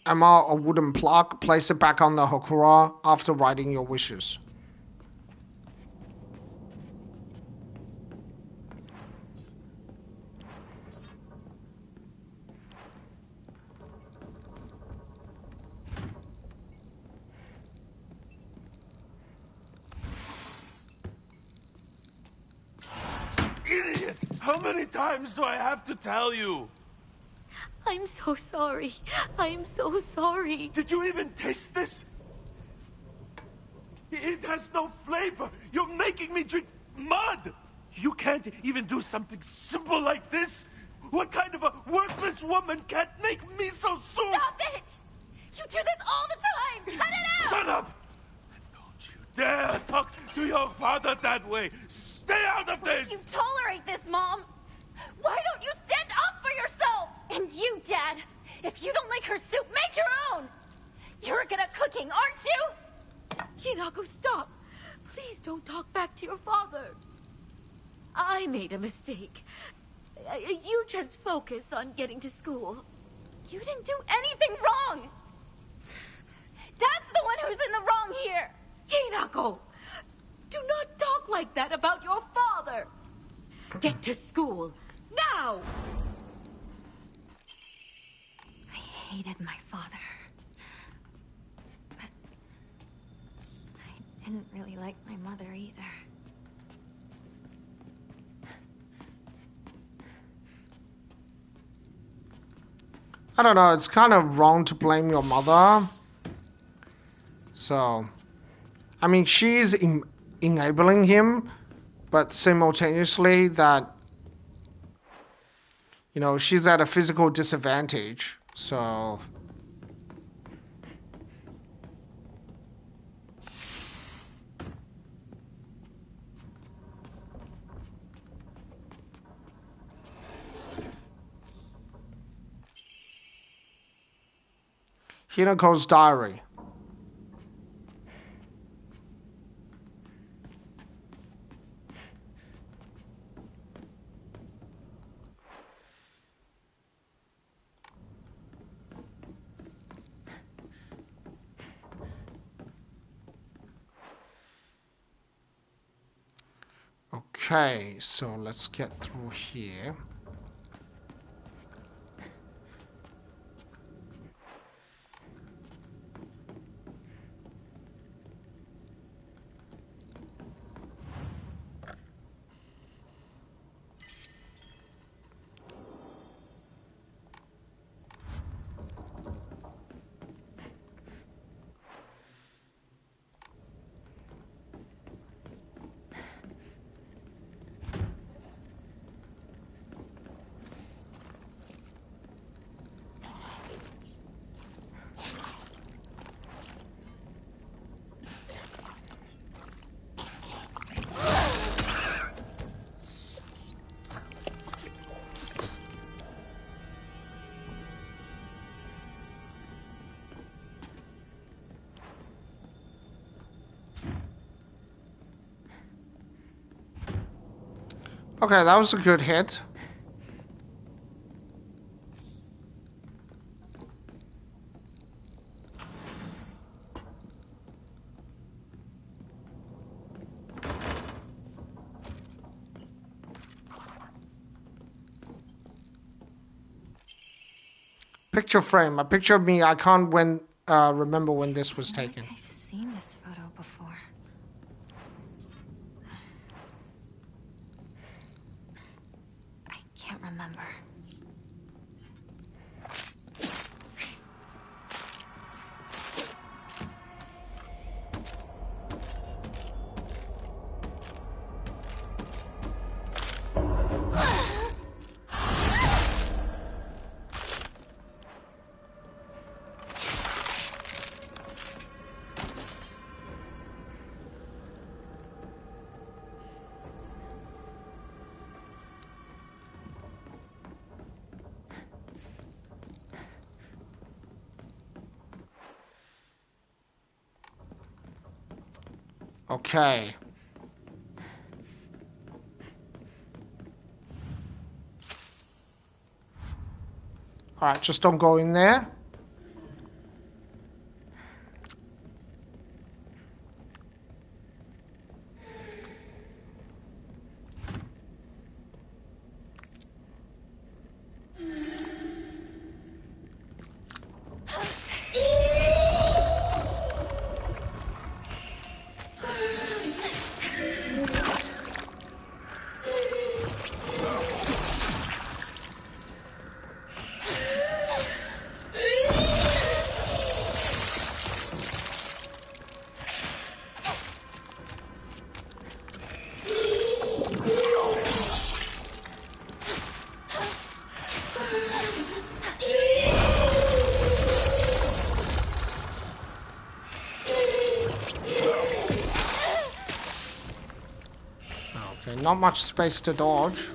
Speaker 1: Emma, a wooden plug, place it back on the Hokura after writing your wishes.
Speaker 5: Idiot! How many times do I have to tell you?
Speaker 7: I'm so sorry. I'm so sorry.
Speaker 5: Did you even taste this? It has no flavor. You're making me drink mud. You can't even do something simple like this. What kind of a worthless woman can't make miso soup?
Speaker 7: Stop it! You do this all the time! Cut it out!
Speaker 5: Shut up! Don't you dare talk to your father that way. Stay out of this!
Speaker 7: You tolerate this, Mom! Why don't you stand up for yourself? And you, Dad! If you don't like her soup, make your own! You're good at cooking, aren't you? Hinako, stop! Please don't talk back to your father. I made a mistake. You just focus on getting to school. You didn't do anything wrong! Dad's the one who's in the wrong here! Hinako! Do not talk like that about your father! Get to school, now!
Speaker 2: I hated my father. But I didn't really like my mother either.
Speaker 1: I don't know, it's kind of wrong to blame your mother. So, I mean, she's enabling him, but simultaneously that, you know, she's at a physical disadvantage, so... Hinako's diary. Okay, so let's get through here. Okay, that was a good hit. Picture frame. A picture of me. I can't remember when this was taken.
Speaker 2: I've seen this photo before. I can't remember.
Speaker 1: Okay. Alright, just don't go in there. Okay, not much space to dodge.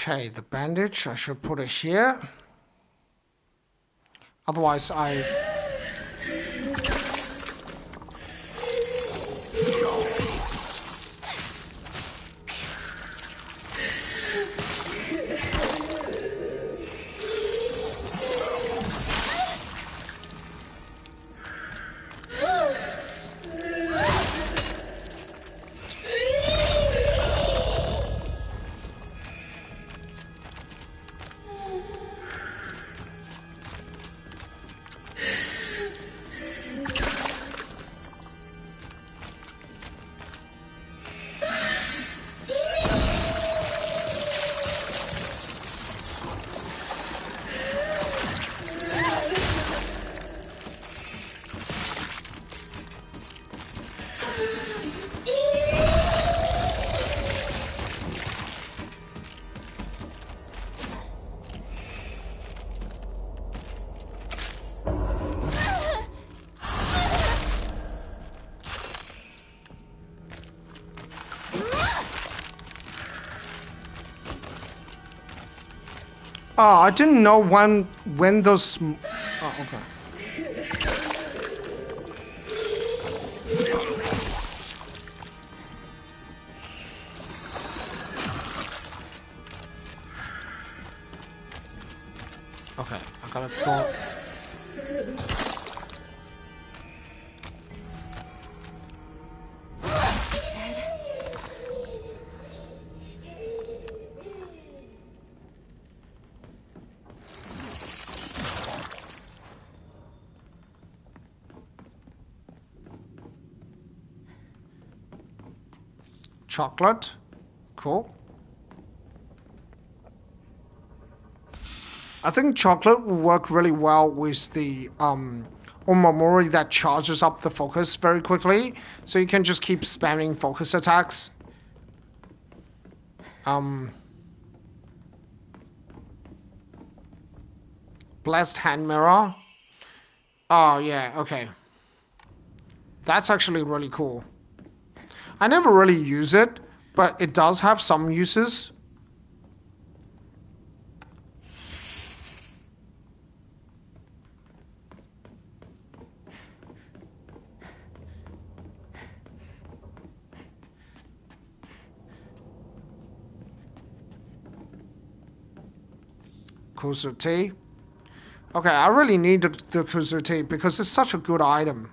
Speaker 1: Okay, the bandage, I should put it here. Otherwise, oh, I didn't know when those. Oh, okay. Okay, I gotta go. Chocolate, cool. I think chocolate will work really well with the Omamori that charges up the focus very quickly, so you can just keep spamming focus attacks. Blessed hand mirror. Oh yeah, okay. That's actually really cool. I never really use it, but it does have some uses. Kuzu tea. Okay, I really need the Kuzu tea because it's such a good item.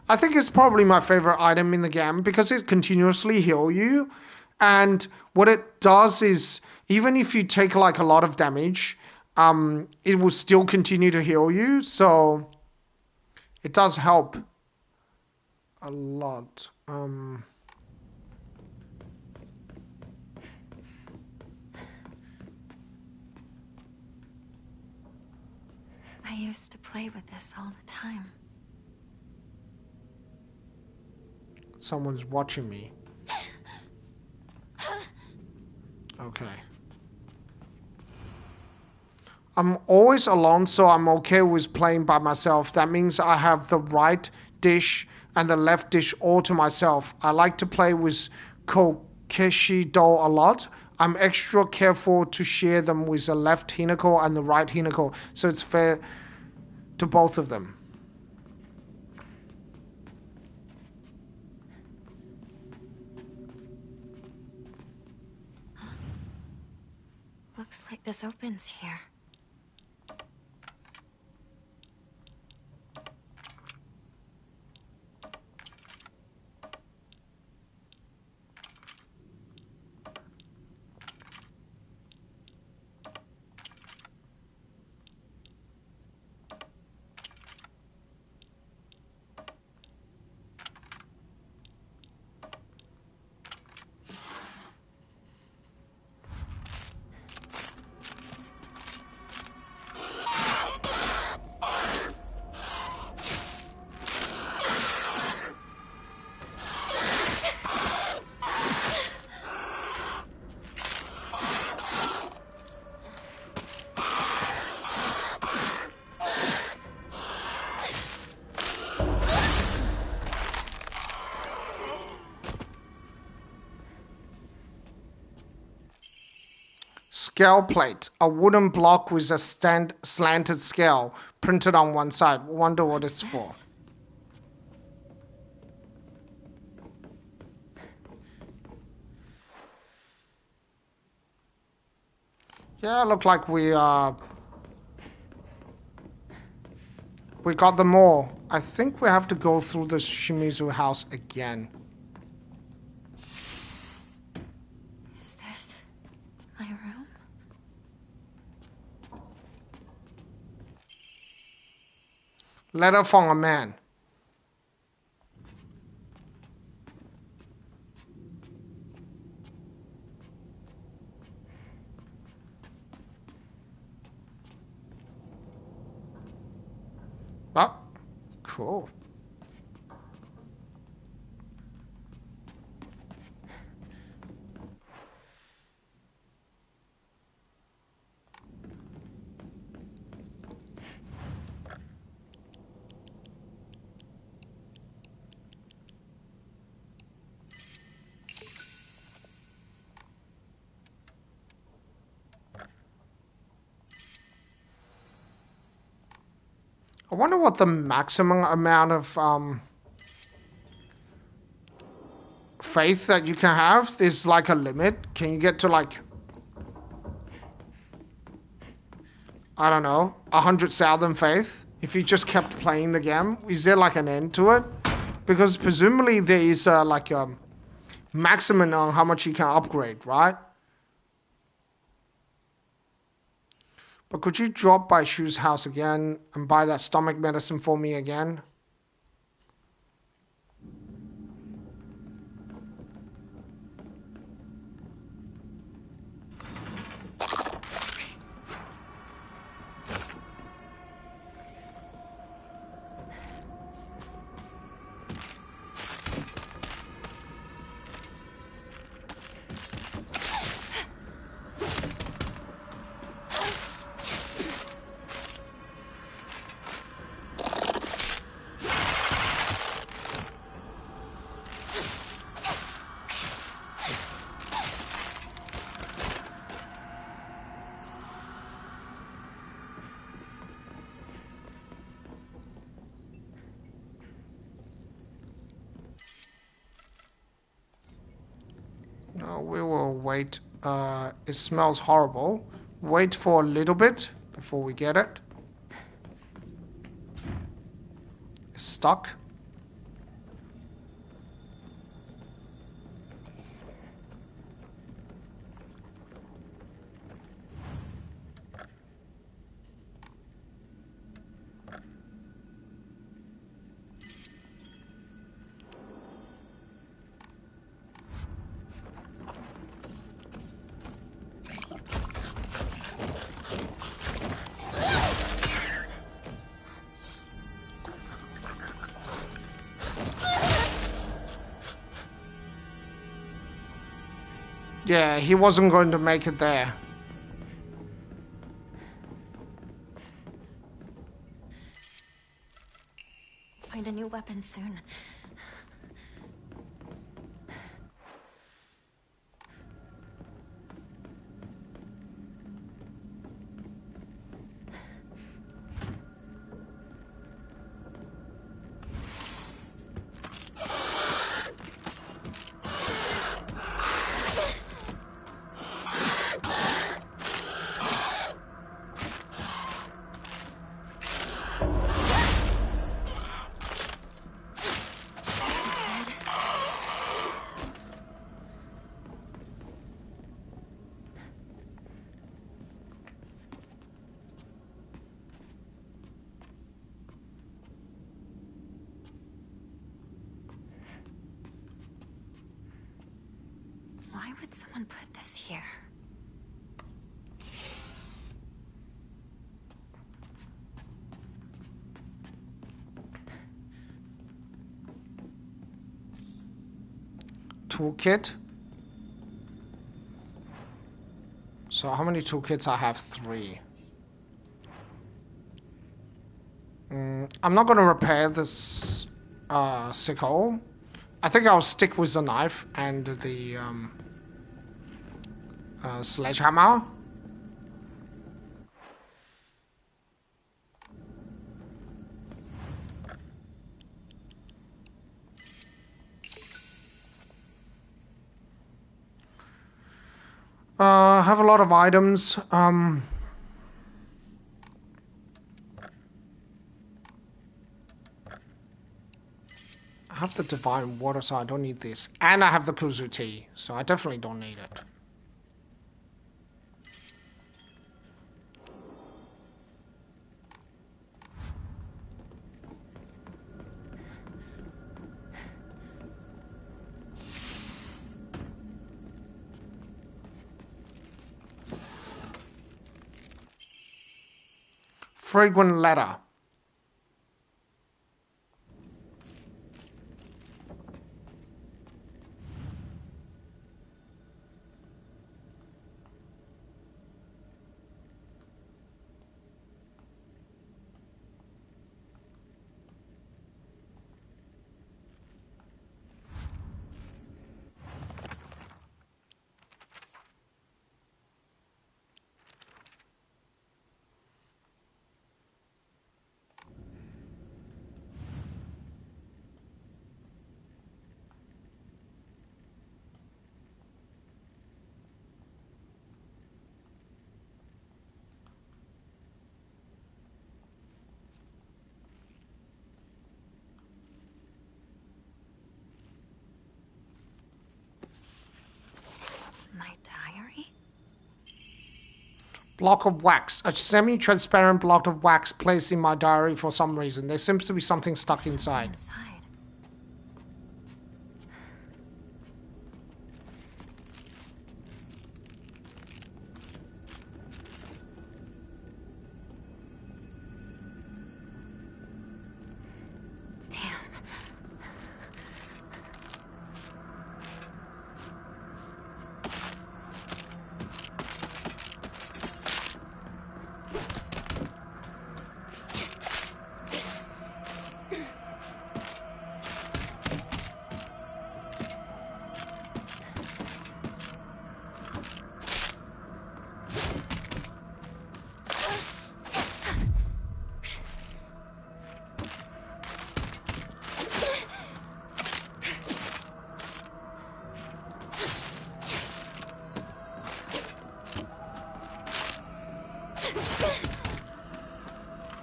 Speaker 1: I think it's probably my favorite item in the game because it continuously heals you. And what it does is, even if you take like a lot of damage, it will still continue to heal you. So it does help a lot.
Speaker 2: I used to play with this all the time.
Speaker 1: Someone's watching me. Okay. I'm always alone, so I'm okay with playing by myself. That means I have the right dish and the left dish all to myself. I like to play with Kokeshi Do a lot. I'm extra careful to share them with the left Hinako and the right Hinako, so it's fair to both of them.
Speaker 2: Looks like this opens here.
Speaker 1: Scale plate, a wooden block with a slanted scale printed on one side. Wonder what it's for. Yeah, look like we got them all. I think we have to go through the Shimizu house again.
Speaker 2: Is this my room?
Speaker 1: Letter from a man. Oh, cool. I wonder what the maximum amount of faith that you can have. Is like a limit. Can you get to like, I don't know, 100,000 faith if you just kept playing the game? Is there like an end to it? Because presumably there is like a maximum on how much you can upgrade, right? But could you drop by Shu's house again and buy that stomach medicine for me again? No, we will wait It smells horrible. Wait for a little bit before we get it. It's stuck. Yeah, he wasn't going to make it there.
Speaker 2: Find a new weapon soon. Why would someone put this here?
Speaker 1: Toolkit. So how many toolkits I have? 3. I'm not going to repair this sickle. I think I'll stick with the knife and the sledgehammer. I have a lot of items. I have the divine water, so I don't need this. And I have the kuzu tea, so I definitely don't need it. Fragrant letter.
Speaker 2: My diary?
Speaker 1: Block of wax. A semi-transparent block of wax placed in my diary for some reason. There seems to be something stuck inside.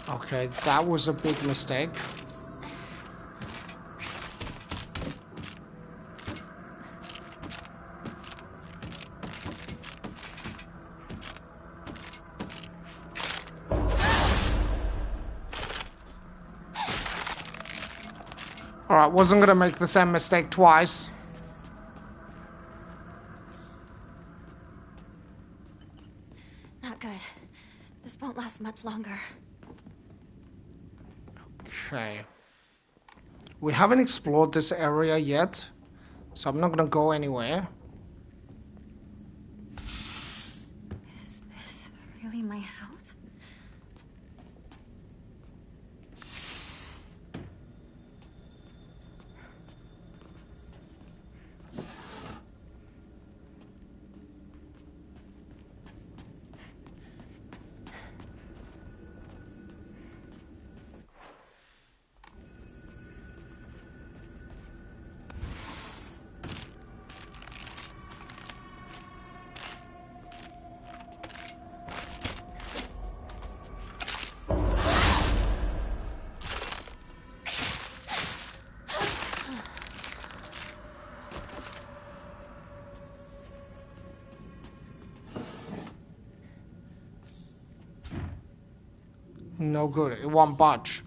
Speaker 1: Okay, that was a big mistake. Alright, wasn't gonna make the same mistake twice.
Speaker 2: Not good. This won't last much longer.
Speaker 1: Okay. We haven't explored this area yet, so I'm not gonna go anywhere.
Speaker 2: Is this really my house?
Speaker 1: No good, it won't budge.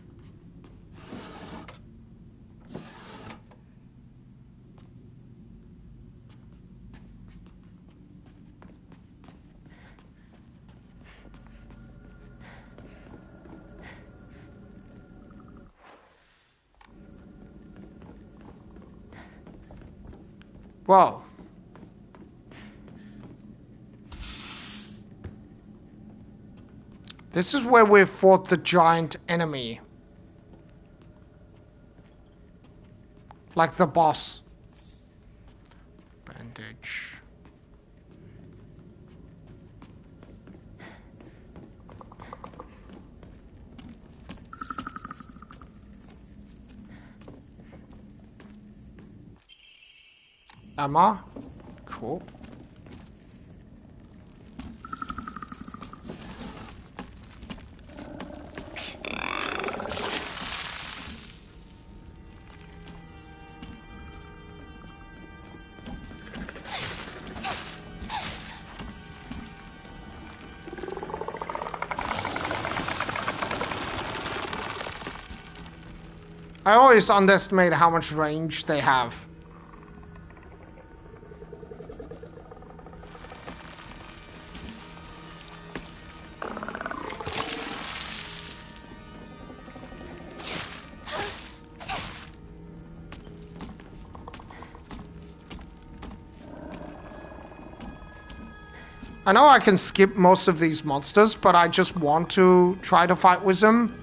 Speaker 1: Whoa. This is where we fought the giant enemy. Like the boss. Bandage. Emma? Cool. I always underestimate how much range they have. I know I can skip most of these monsters, but I just want to try to fight with them.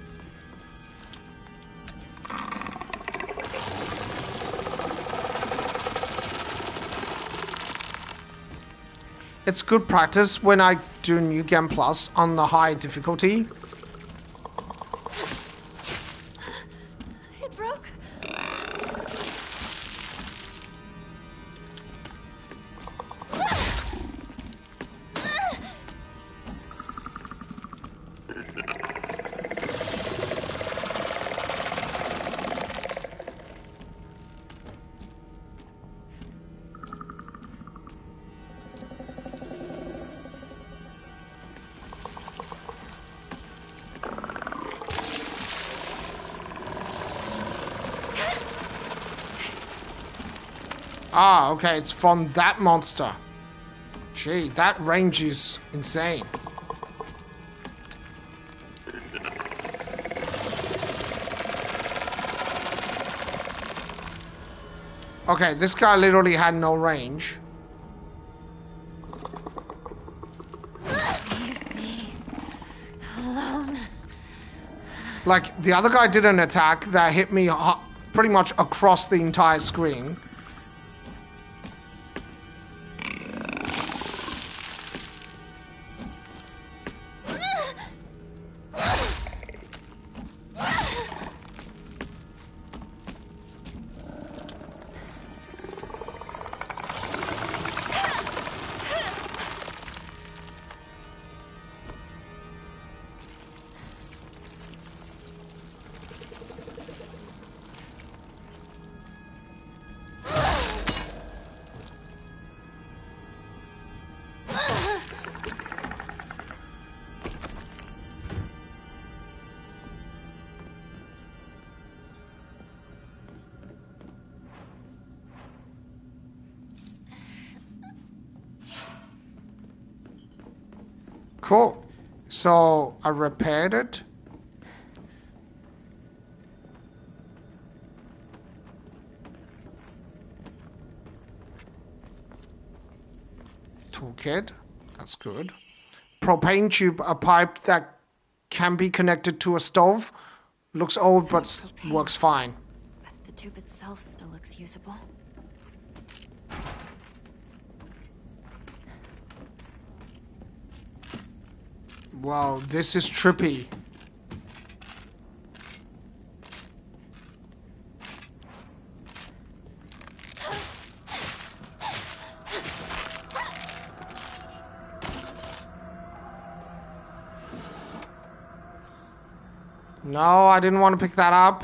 Speaker 1: It's good practice when I do New Game Plus on the high difficulty.
Speaker 2: It broke.
Speaker 1: Ah, okay, it's from that monster. Gee, that range is insane. Okay, this guy literally had no range.
Speaker 2: Leave me alone.
Speaker 1: Like, the other guy did an attack that hit me pretty much across the entire screen. Cool. So I repaired it. Toolkit. That's good. Propane tube, a pipe that can be connected to a stove. Looks old, but
Speaker 2: Propane.
Speaker 1: works fine.
Speaker 2: But the tube itself still looks usable.
Speaker 1: Wow, this is trippy. No, I didn't want to pick that up.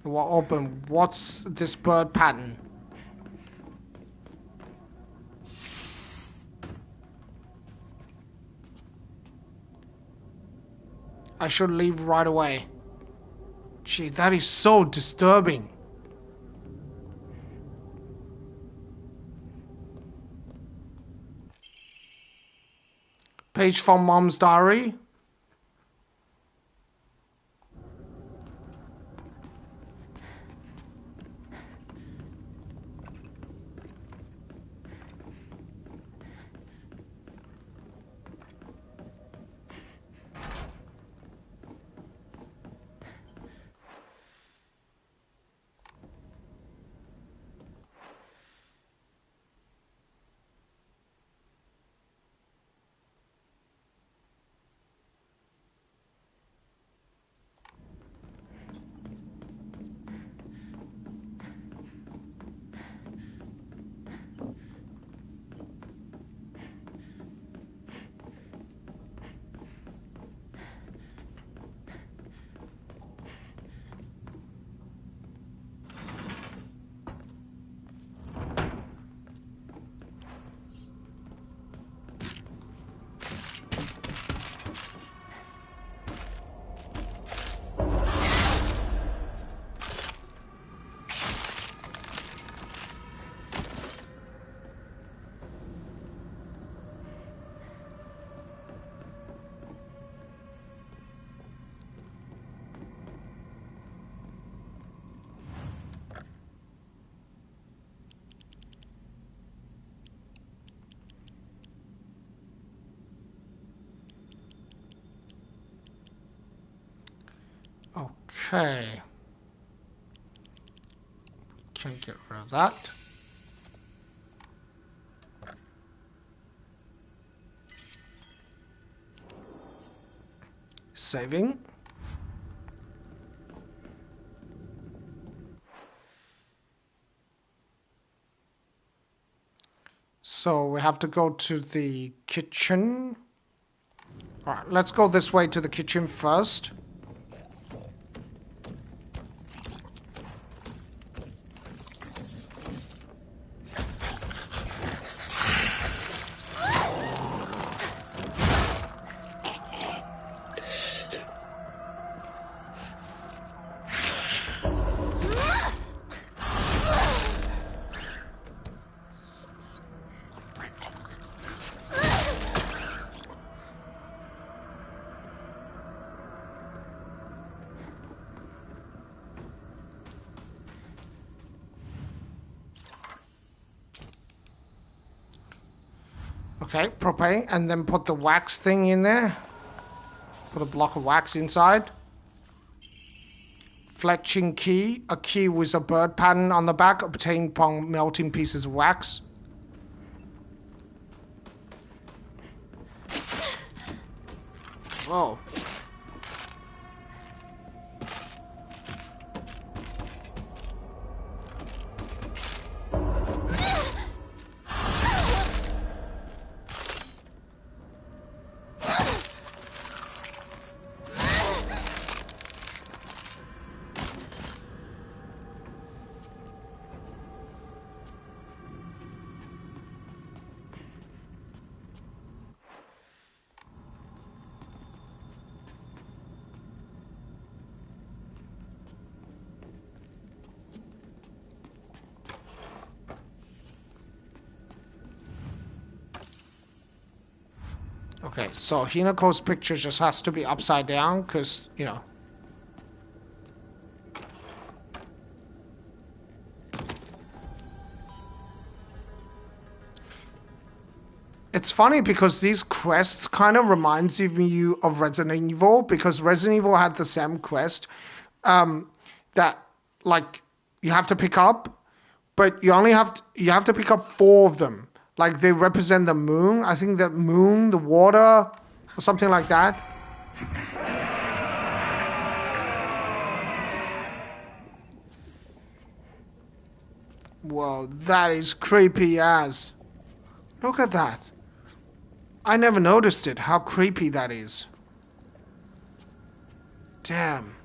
Speaker 1: Well, open. What's this bird pattern? I should leave right away. Gee, that is so disturbing. Page from Mom's diary. Okay. Can get rid of that. Saving. So we have to go to the kitchen. All right, let's go this way to the kitchen first. Okay, propane, and then put the wax thing in there. Put a block of wax inside. Fletching key, a key with a bird pattern on the back, obtained upon melting pieces of wax. Whoa. Okay, so Hinako's picture just has to be upside down, because, you know. It's funny because these quests kind of reminds you of Resident Evil, because Resident Evil had the same quest that, like, you have to pick up, but you have to pick up 4 of them. Like, they represent the moon. I think the moon, the water, or something like that. Whoa, that is creepy as. Look at that. I never noticed it, how creepy that is. Damn.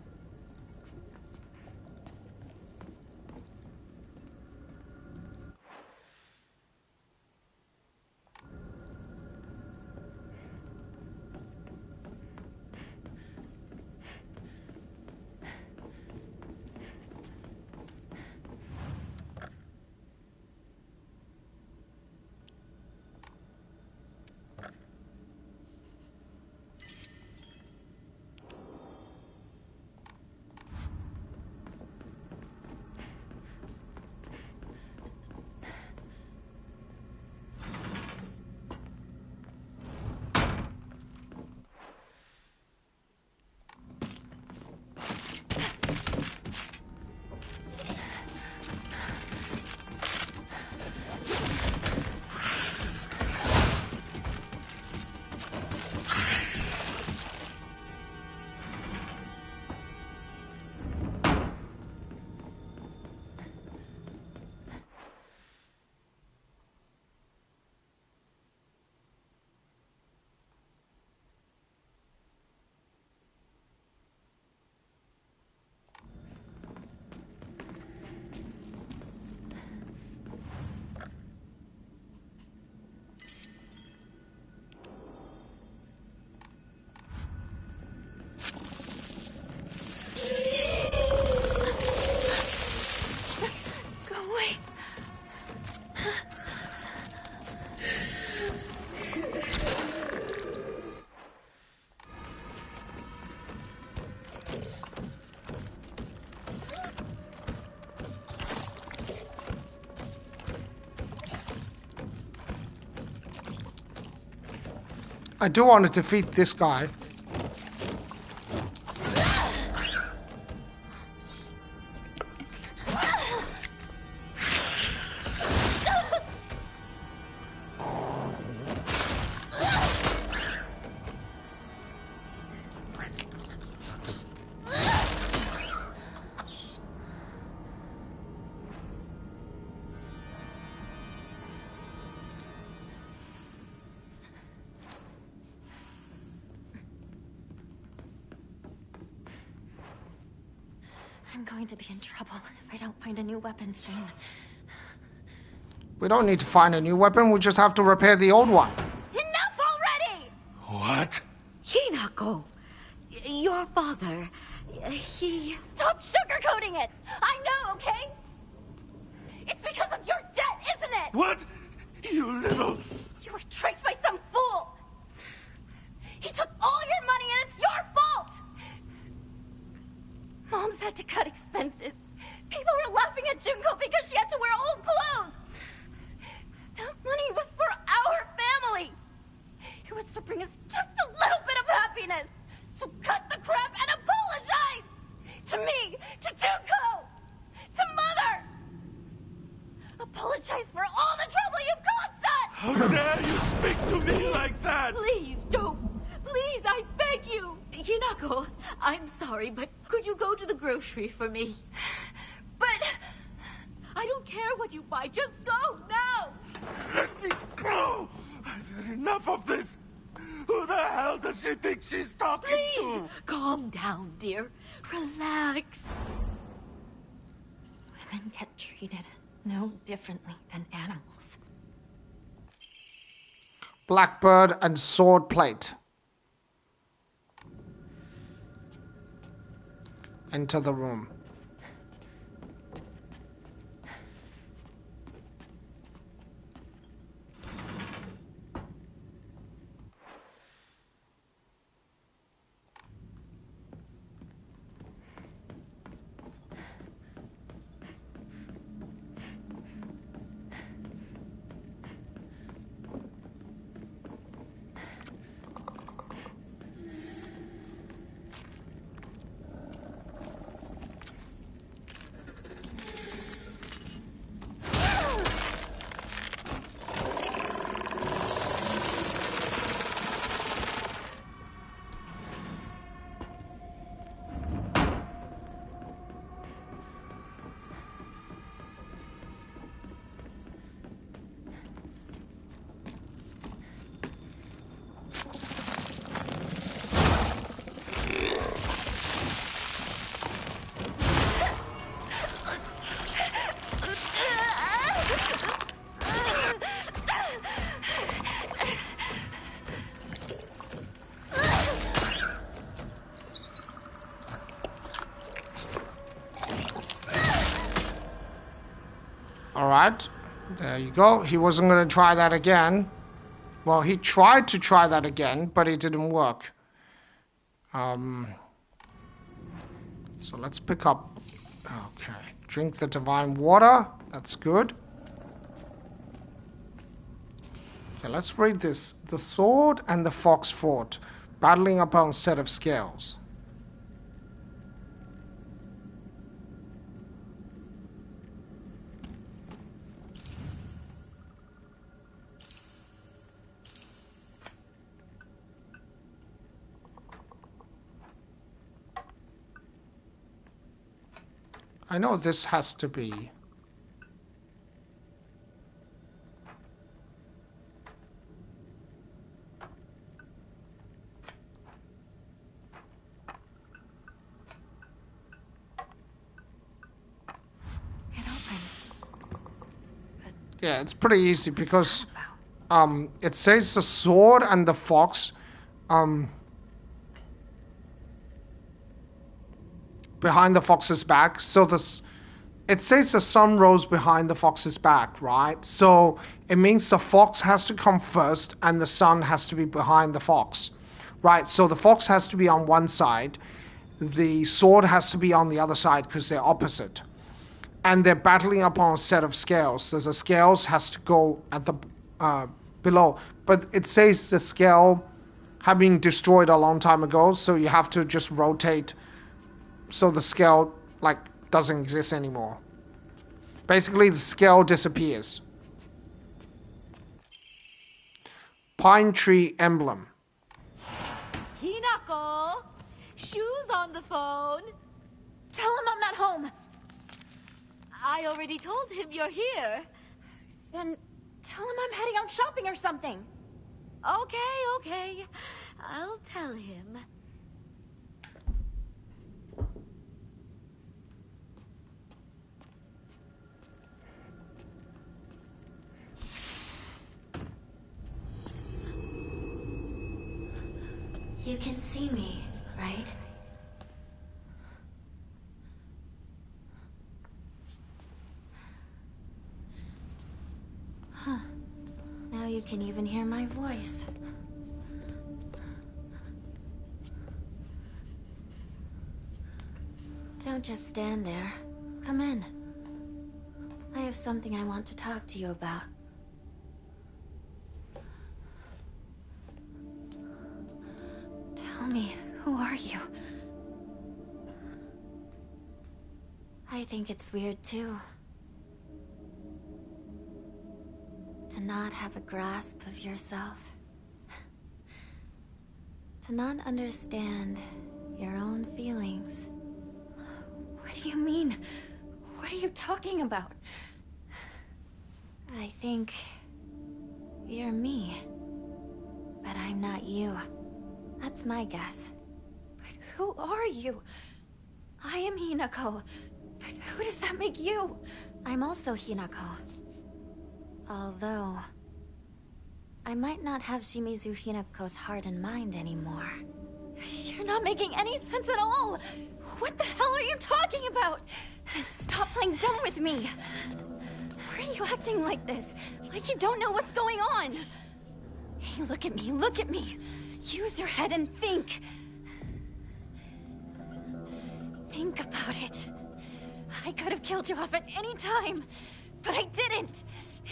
Speaker 1: I do want to defeat this guy.
Speaker 2: I'm going to be in trouble if I don't find a new weapon soon.
Speaker 1: We don't need to find a new weapon, we just have to repair the old one.
Speaker 7: Enough already!
Speaker 5: What?
Speaker 7: Hinako, your father, he... Stop sugarcoating it! I know, okay? It's because of your debt, isn't it?
Speaker 5: What? You little...
Speaker 7: You were tricked by some fool! He took all your money and it's your fault! Mom's had to cut expenses. People were laughing at Junko because she had to wear old clothes. That money was for our family. It was to bring us just a little bit of happiness. So cut the crap and apologize! To me, to Junko, to Mother! Apologize for all the trouble you've caused us!
Speaker 5: How dare you speak to me like that?
Speaker 7: Please don't. Please, I beg you. Hinako, I'm sorry, but could you go to the grocery for me? But I don't care what you buy. Just go now.
Speaker 5: Let me go! I've had enough of this. Who the hell does she think she's talking
Speaker 7: Please,
Speaker 5: to?
Speaker 7: calm down, dear. Relax.
Speaker 2: Women get treated no differently than animals.
Speaker 1: Blackbird and sword plate. Enter the room. Alright. There you go. He wasn't going to try that again. Well, he tried to try that again, but it didn't work. So let's pick up... Okay. Drink the divine water. That's good. Okay, let's read this. The sword and the fox fought, battling upon a set of scales. I know this has to be... Yeah, it's pretty easy because it says the sword and the fox behind the fox's back. So it says the sun rose behind the fox's back, right? So it means the fox has to come first and the sun has to be behind the fox, right? So the fox has to be on one side, the sword has to be on the other side because they're opposite. And they're battling upon a set of scales. So the scales has to go at the below. But it says the scale have been destroyed a long time ago, so you have to just rotate so the scale like doesn't exist anymore. Basically the scale disappears. Pine tree emblem.
Speaker 7: Hinako! Shoes on the phone! Tell him I'm not home! I already told him you're here. Then tell him I'm heading out shopping or something. Okay. I'll tell him.
Speaker 2: You can see me, right? Huh. Now you can even hear my voice. Don't just stand there. Come in. I have something I want to talk to you about. Tell me, who are you? I think it's weird too. To not have a grasp of yourself. To not understand your own feelings. What do you mean? What are you talking about? I think you're me, but I'm not you. That's my guess. But who are you? I am Hinako, but who does that make you? I'm also Hinako. Although, I might not have Shimizu Hinako's heart and mind anymore. You're not making any sense at all! What the hell are you talking about? Stop playing dumb with me! Why are you acting like this? Like you don't know what's going on? Hey, look at me! Use your head and think! Think about it. I could have killed you off at any time, but I didn't!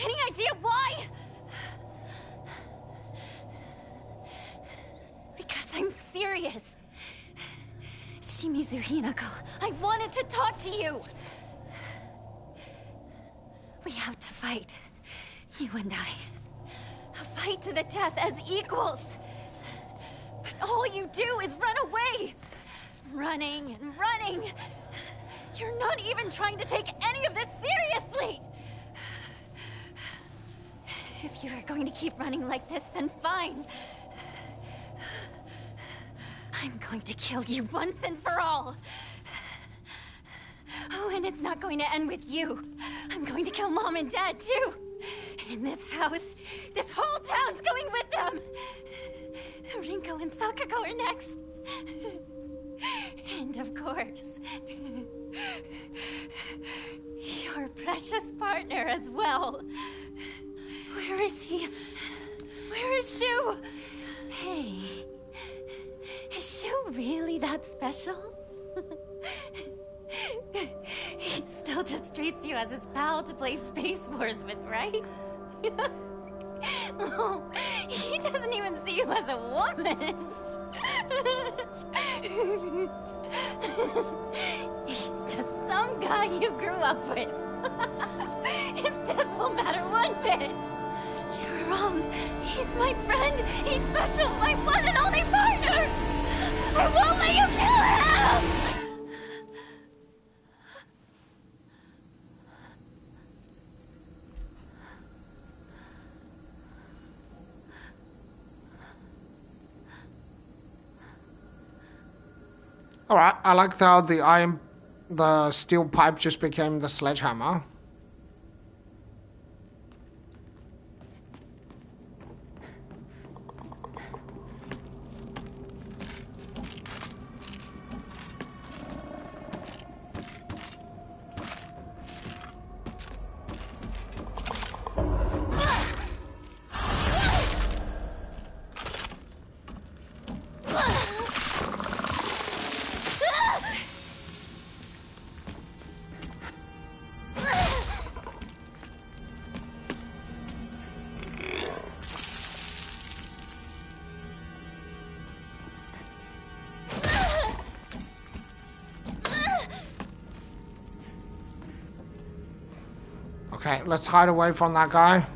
Speaker 2: Any idea why? Because I'm serious. Shimizu Hinako, I wanted to talk to you. We have to fight. You and I. A fight to the death as equals. But all you do is run away. Running and running. You're not even trying to take any of this seriously. If you are going to keep running like this, then fine. I'm going to kill you once and for all. Oh, and it's not going to end with you. I'm going to kill Mom and Dad, too. In this house, this whole town's going with them. Rinko and Sakako are next. And of course,
Speaker 7: Your precious partner as well. Where is he? Where is Shu? Hey, is Shu really that special? He still just treats you as his pal to play Space Wars with, right? Oh, he doesn't even see you as a woman. He's just some guy you grew up with. His death won't matter one bit. You're wrong. He's my friend. He's special. My one and only partner. I won't let you kill him!
Speaker 1: Alright, I like how the steel pipe just became the sledgehammer. Okay, let's hide away from that guy.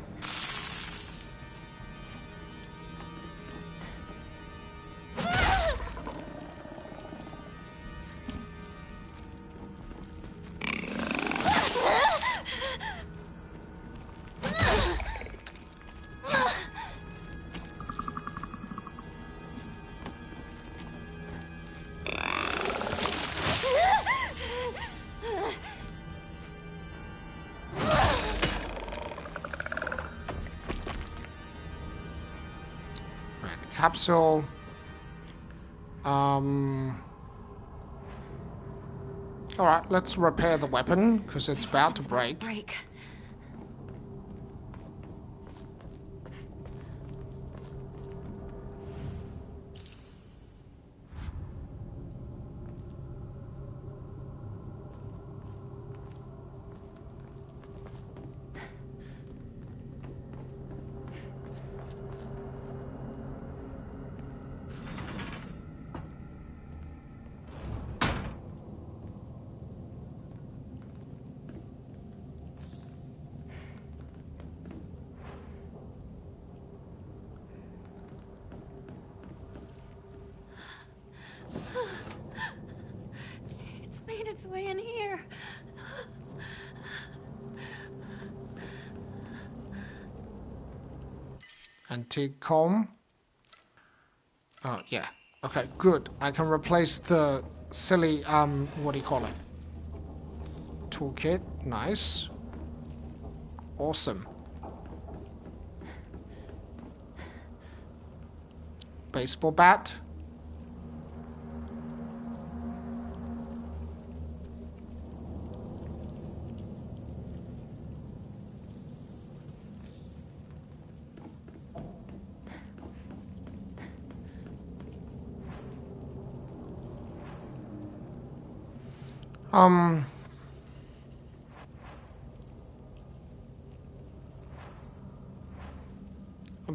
Speaker 1: Capsule. Alright, let's repair the weapon, because it's about to break.
Speaker 7: It's made its way in here.
Speaker 1: Antique comb. Oh, yeah. Okay, good. I can replace the silly, what do you call it? Toolkit. Nice. Awesome. Baseball bat. I'm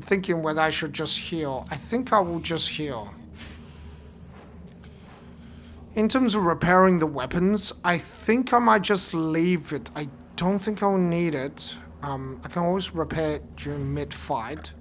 Speaker 1: thinking whether I should just heal. I think I will just heal. In terms of repairing the weapons, I think I might just leave it. I don't think I'll need it. I can always repair it during mid-fight.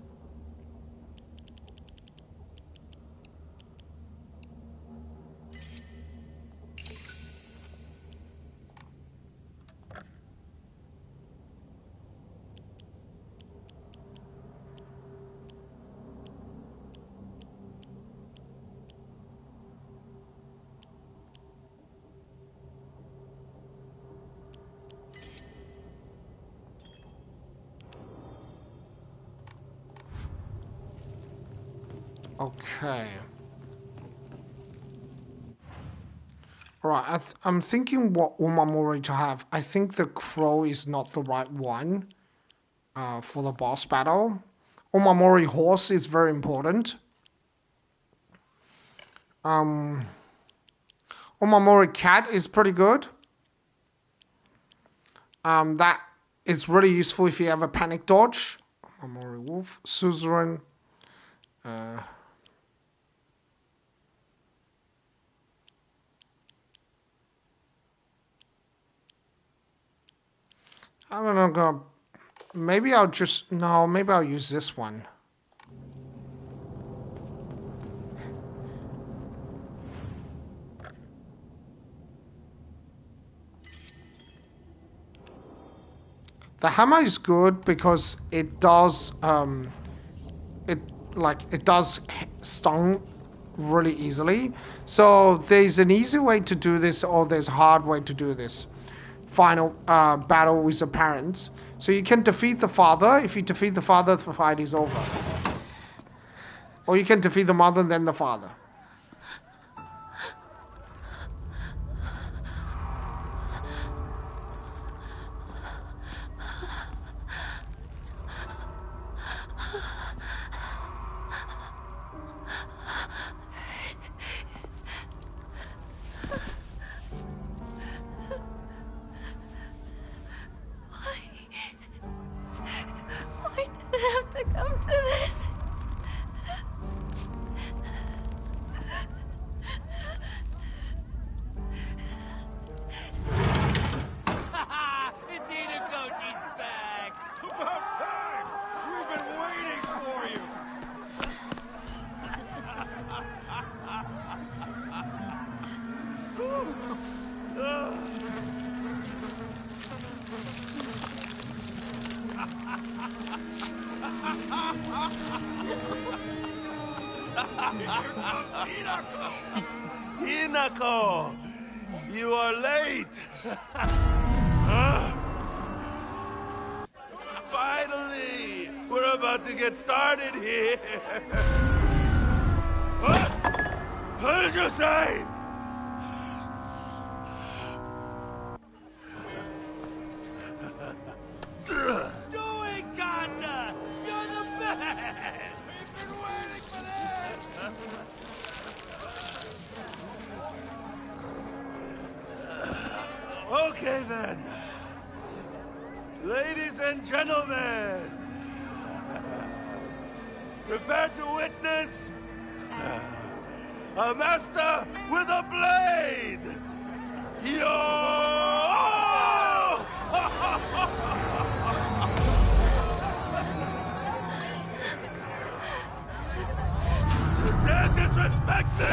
Speaker 1: Okay. Right, I'm thinking what Umamori to have. I think the crow is not the right one for the boss battle. Umamori horse is very important. Umamori cat is pretty good. That is really useful if you have a panic dodge. Umamori wolf, suzerain. I don't know. Maybe I'll just no. Maybe I'll use this one. The hammer is good because it does it does stun really easily. So there's an easy way to do this, or there's a hard way to do this. Final battle with the parents. So you can defeat the father. If you defeat the father, the fight is over. Or you can defeat the mother, then the father.
Speaker 5: Hinako! You are late! Huh? Finally! We're about to get started here! What? What did you say? Doing, Kanta! You're the best! We've been waiting for this! Okay then. Ladies and gentlemen, prepare to witness a master with a blade! Yo! You dare disrespect me!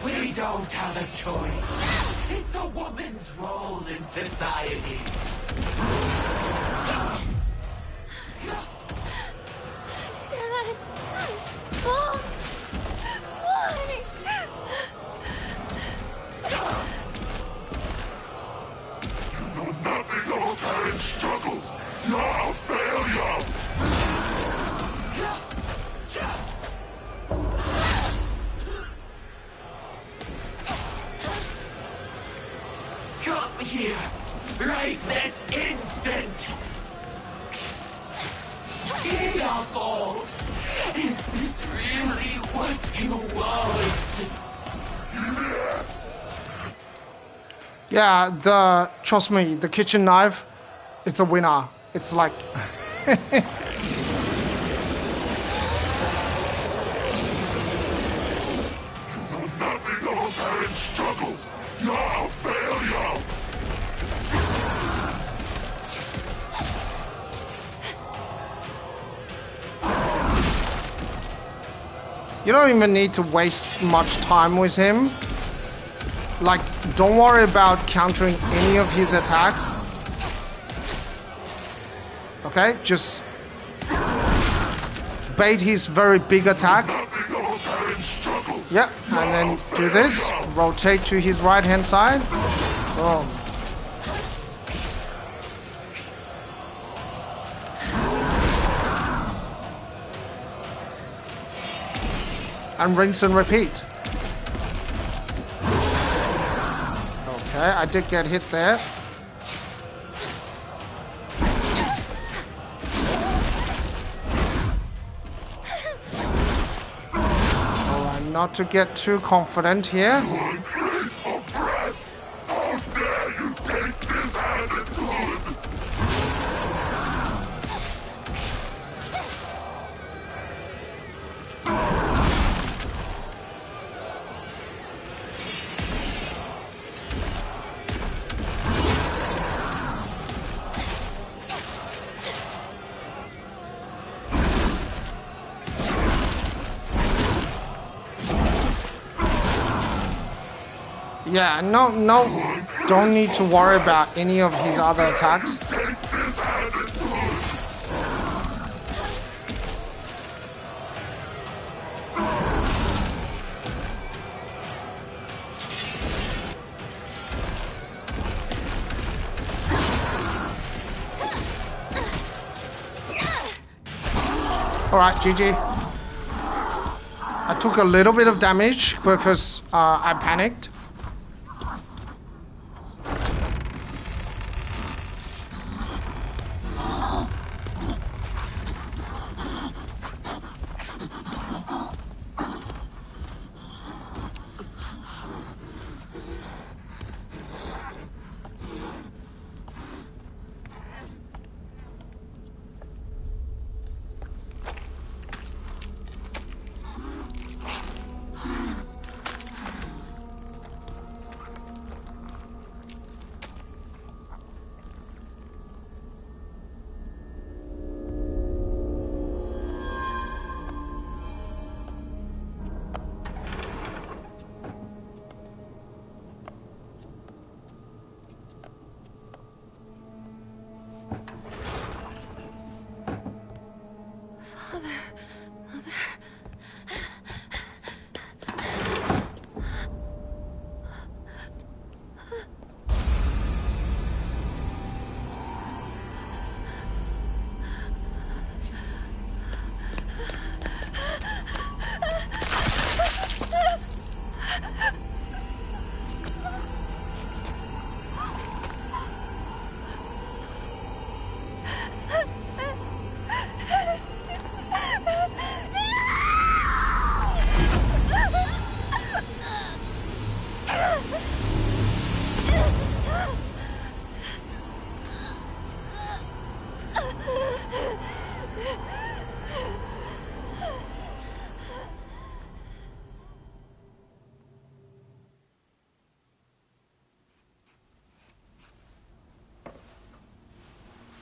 Speaker 8: We don't have a choice. It's a woman's role in society.
Speaker 2: Dad! Mom! Why?
Speaker 9: You know nothing of a parent's struggles. You're a failure.
Speaker 8: Come here, right this instant! knocking a wall into...
Speaker 1: Yeah, trust me, the kitchen knife, it's a winner. It's like...
Speaker 9: Nothing of parent struggles. You're a failure.
Speaker 1: You don't even need to waste much time with him. Like, don't worry about countering any of his attacks. Okay, just bait his very big attack. Yep, and then do this. Rotate to his right hand side. Boom. And rinse and repeat. Okay, I did get hit there. Alright, not to get too confident here. Yeah, no, don't need to worry about any of his other attacks. Alright, GG. I took a little bit of damage because I panicked.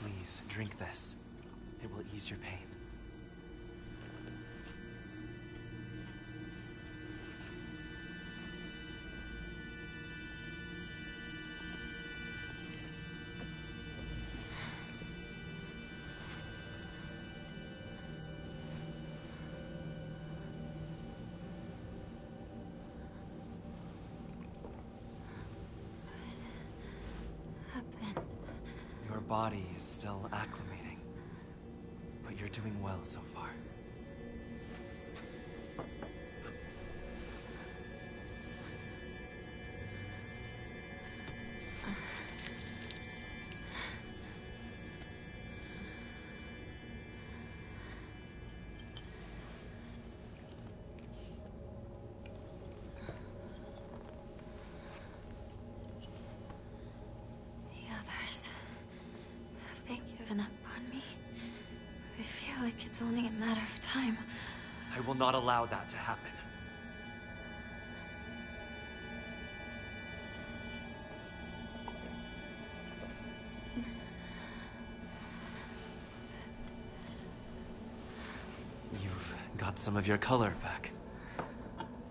Speaker 10: Please, drink this. It will ease your pain. Your body is still acclimating, but you're doing well so far. I will not allow that to happen. You've got some of your color back.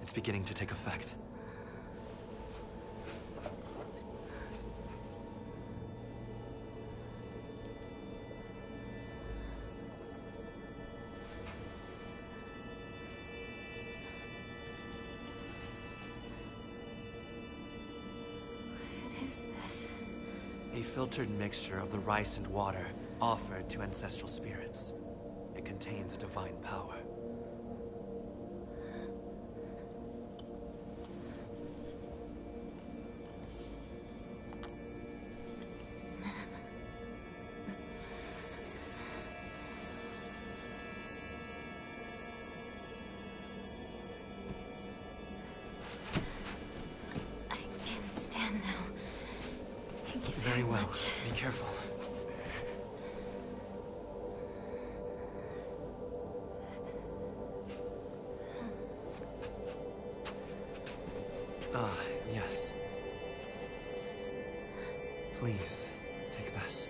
Speaker 10: It's beginning to take effect.
Speaker 2: What is this?
Speaker 10: A filtered mixture of the rice and water offered to ancestral spirits. It contains a divine power.
Speaker 2: I can stand now. Thank you
Speaker 10: Very well.
Speaker 2: much.
Speaker 10: Be careful. Ah, yes. Please, take this.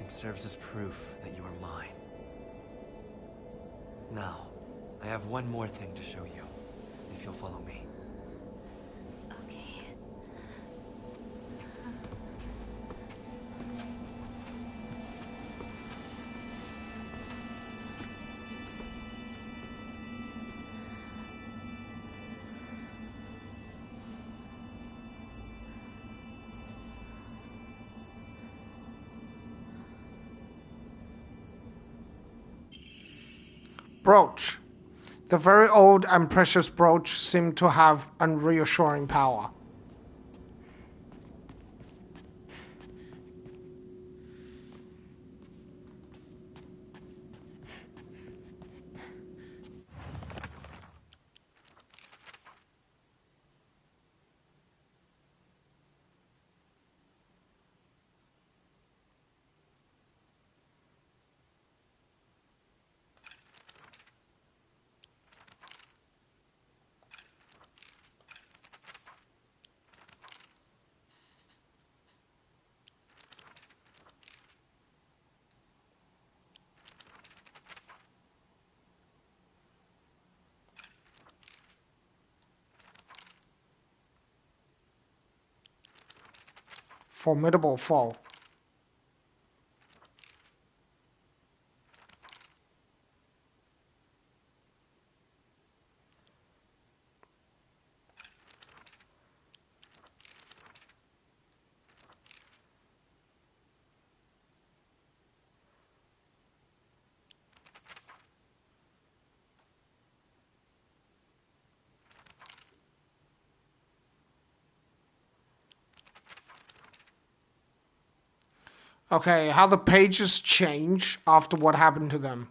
Speaker 10: It serves as proof that you are mine. Now, I have one more thing to show you, if you'll follow me.
Speaker 2: Okay.
Speaker 1: Brooch. The very old and precious brooch seemed to have an reassuring power. Formidable foe. Okay, how the pages change after what happened to them.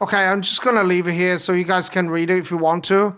Speaker 1: Okay, I'm just gonna leave it here so you guys can read it if you want to.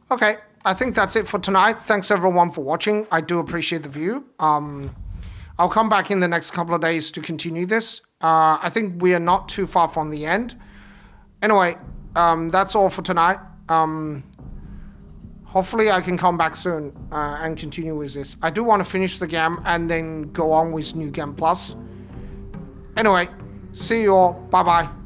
Speaker 1: Okay, I think that's it for tonight. Thanks everyone for watching. I do appreciate the view. I'll come back in the next couple of days to continue this. I think we are not too far from the end. Anyway, that's all for tonight. Hopefully I can come back soon and continue with this. I do want to finish the game and then go on with New Game Plus. Anyway, see you all. Bye-bye.